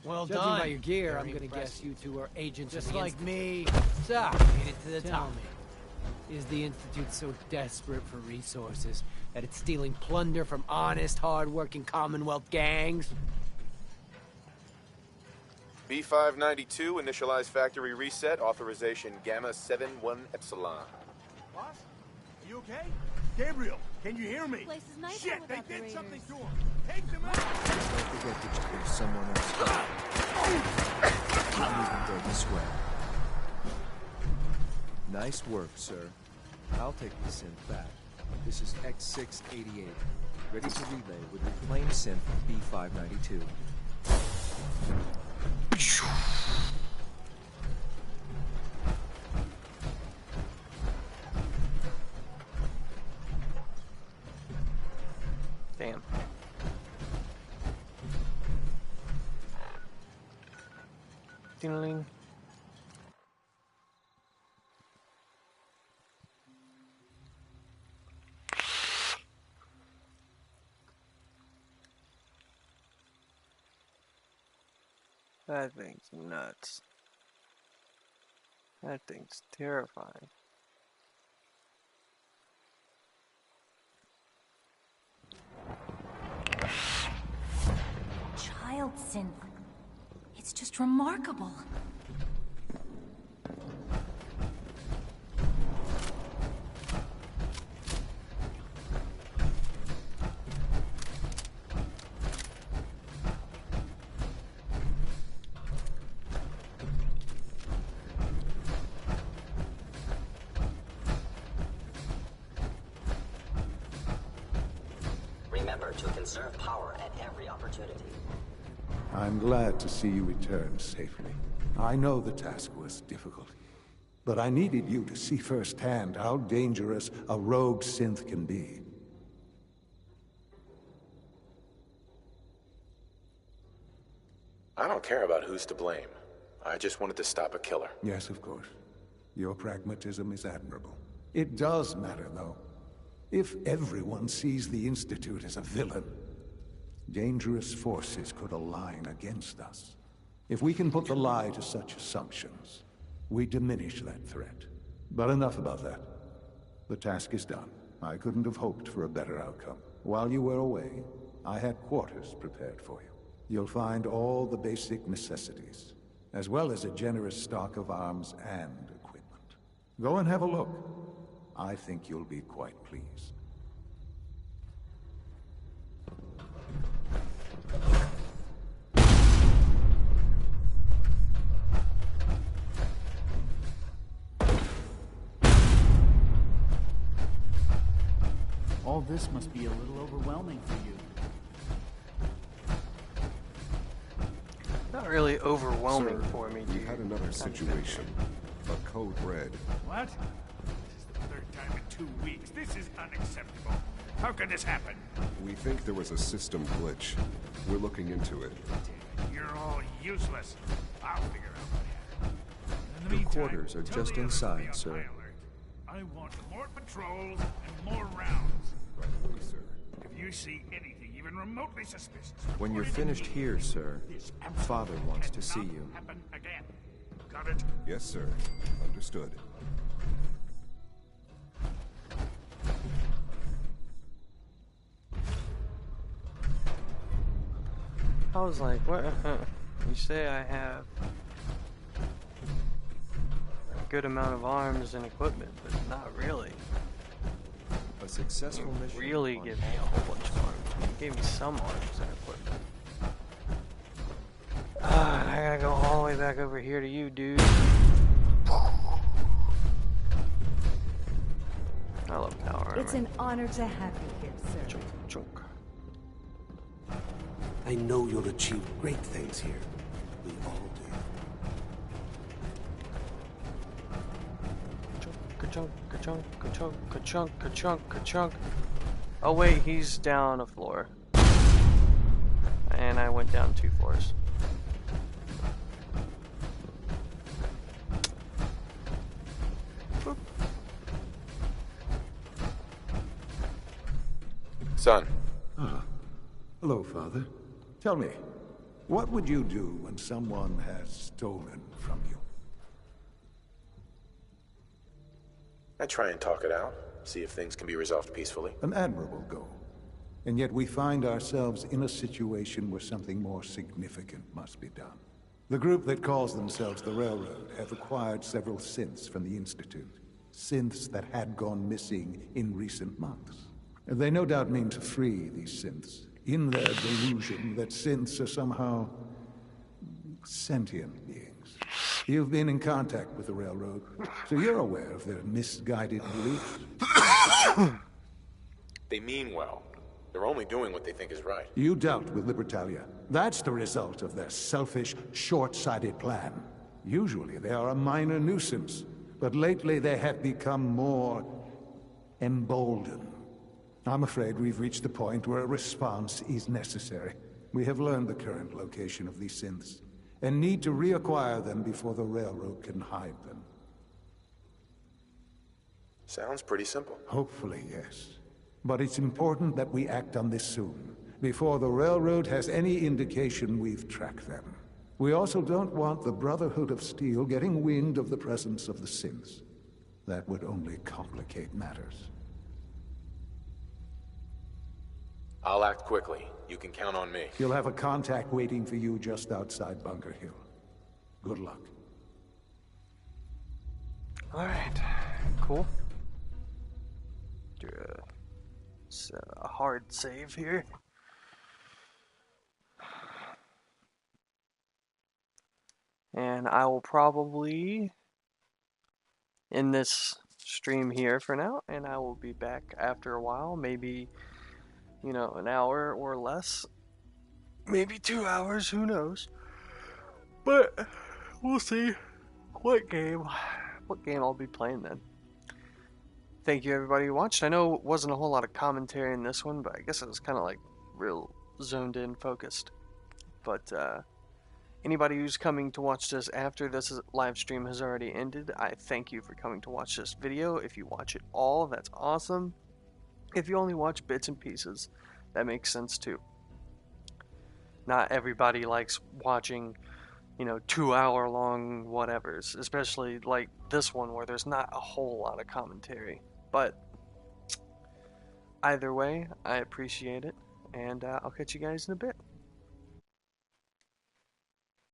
Well Judging done. by your gear, Very I'm gonna impressive. guess you two are agents Just of the like Institute. me. So, made it to the Tell top. me, is the Institute so desperate for resources that it's stealing plunder from honest, hard-working Commonwealth gangs? B592 initialize factory reset, authorization Gamma 71 Epsilon. Boss? Are you okay? Gabriel, can you hear me? Place is nicer Shit, they without the did something Raiders. to him. Take them out. Don't forget that there's someone else. Keep moving, though, this way. Nice work, sir. I'll take the synth back. This is X688, ready to relay with reclaimed synth B592. Damn. Ding-a-ling. That thing's nuts. That thing's terrifying. Child synth. It's just remarkable. remember to conserve power at every opportunity. I'm glad to see you return safely. I know the task was difficult, but I needed you to see firsthand how dangerous a rogue synth can be. I don't care about who's to blame. I just wanted to stop a killer. Yes, of course. Your pragmatism is admirable. It does matter, though. If everyone sees the Institute as a villain, dangerous forces could align against us. If we can put the lie to such assumptions, we diminish that threat. But enough about that. The task is done. I couldn't have hoped for a better outcome. While you were away, I had quarters prepared for you. You'll find all the basic necessities, as well as a generous stock of arms and equipment. Go and have a look. I think you'll be quite pleased. All this must be a little overwhelming for you. Not really overwhelming Sir, for me, we dude. had another situation. A code red. What? This is the third time in 2 weeks. This is unacceptable. How could this happen? We think there was a system glitch. We're looking into it. You're all useless. I'll figure out what happened. In the Your meantime, quarters are tell just the others to be inside, on sir. high alert. I want more patrols and more rounds. Right away, sir. If you see anything even remotely suspicious, When you're report it finished here, immediately. sir, This Father wants to see cannot you. happen again. Got it? Yes, sir. Understood. I was like, what? You say I have a good amount of arms and equipment, but not really. A successful mission. Really give me a whole bunch of arms. You gave me some arms and equipment. Ah, I gotta go all the way back over here to you, dude. I love power armor. It's an honor to have you here, sir. Chunk. I know you'll achieve great things here. We all do. Ka-chunk, ka-chunk, ka-chunk, ka-chunk, ka-chunk, ka-chunk. Oh wait, he's down a floor. And I went down 2 floors. Boop. Son. Ah. Hello, Father. Tell me, what would you do when someone has stolen from you? I try and talk it out, see if things can be resolved peacefully. An admirable goal. And yet we find ourselves in a situation where something more significant must be done. The group that calls themselves the Railroad have acquired several synths from the Institute. Synths that had gone missing in recent months. And they no doubt mean to free these synths, in their delusion that synths are somehow sentient beings. You've been in contact with the Railroad, so you're aware of their misguided beliefs. They mean well. They're only doing what they think is right. You dealt with Libertalia. That's the result of their selfish, short-sighted plan. Usually they are a minor nuisance, but lately they have become more emboldened. I'm afraid we've reached the point where a response is necessary. We have learned the current location of these synths, and need to reacquire them before the Railroad can hide them. Sounds pretty simple. Hopefully, yes. But it's important that we act on this soon, before the Railroad has any indication we've tracked them. We also don't want the Brotherhood of Steel getting wind of the presence of the synths. That would only complicate matters. I'll act quickly. You can count on me. You'll have a contact waiting for you just outside Bunker Hill. Good luck. Alright, cool. Do a hard save here. And I will probably end this stream here for now, and I will be back after a while, maybe you know, an hour or less. Maybe 2 hours, who knows. But we'll see what game I'll be playing then. Thank you everybody who watched. I know it wasn't a whole lot of commentary in this one, but I guess it was kind of like real zoned in, focused. But anybody who's coming to watch this after this live stream has already ended, I thank you for coming to watch this video. If you watch it all, that's awesome. If you only watch bits and pieces, that makes sense too. Not everybody likes watching, you know, 2 hour long whatevers, especially like this one where there's not a whole lot of commentary. But either way, I appreciate it, and I'll catch you guys in a bit.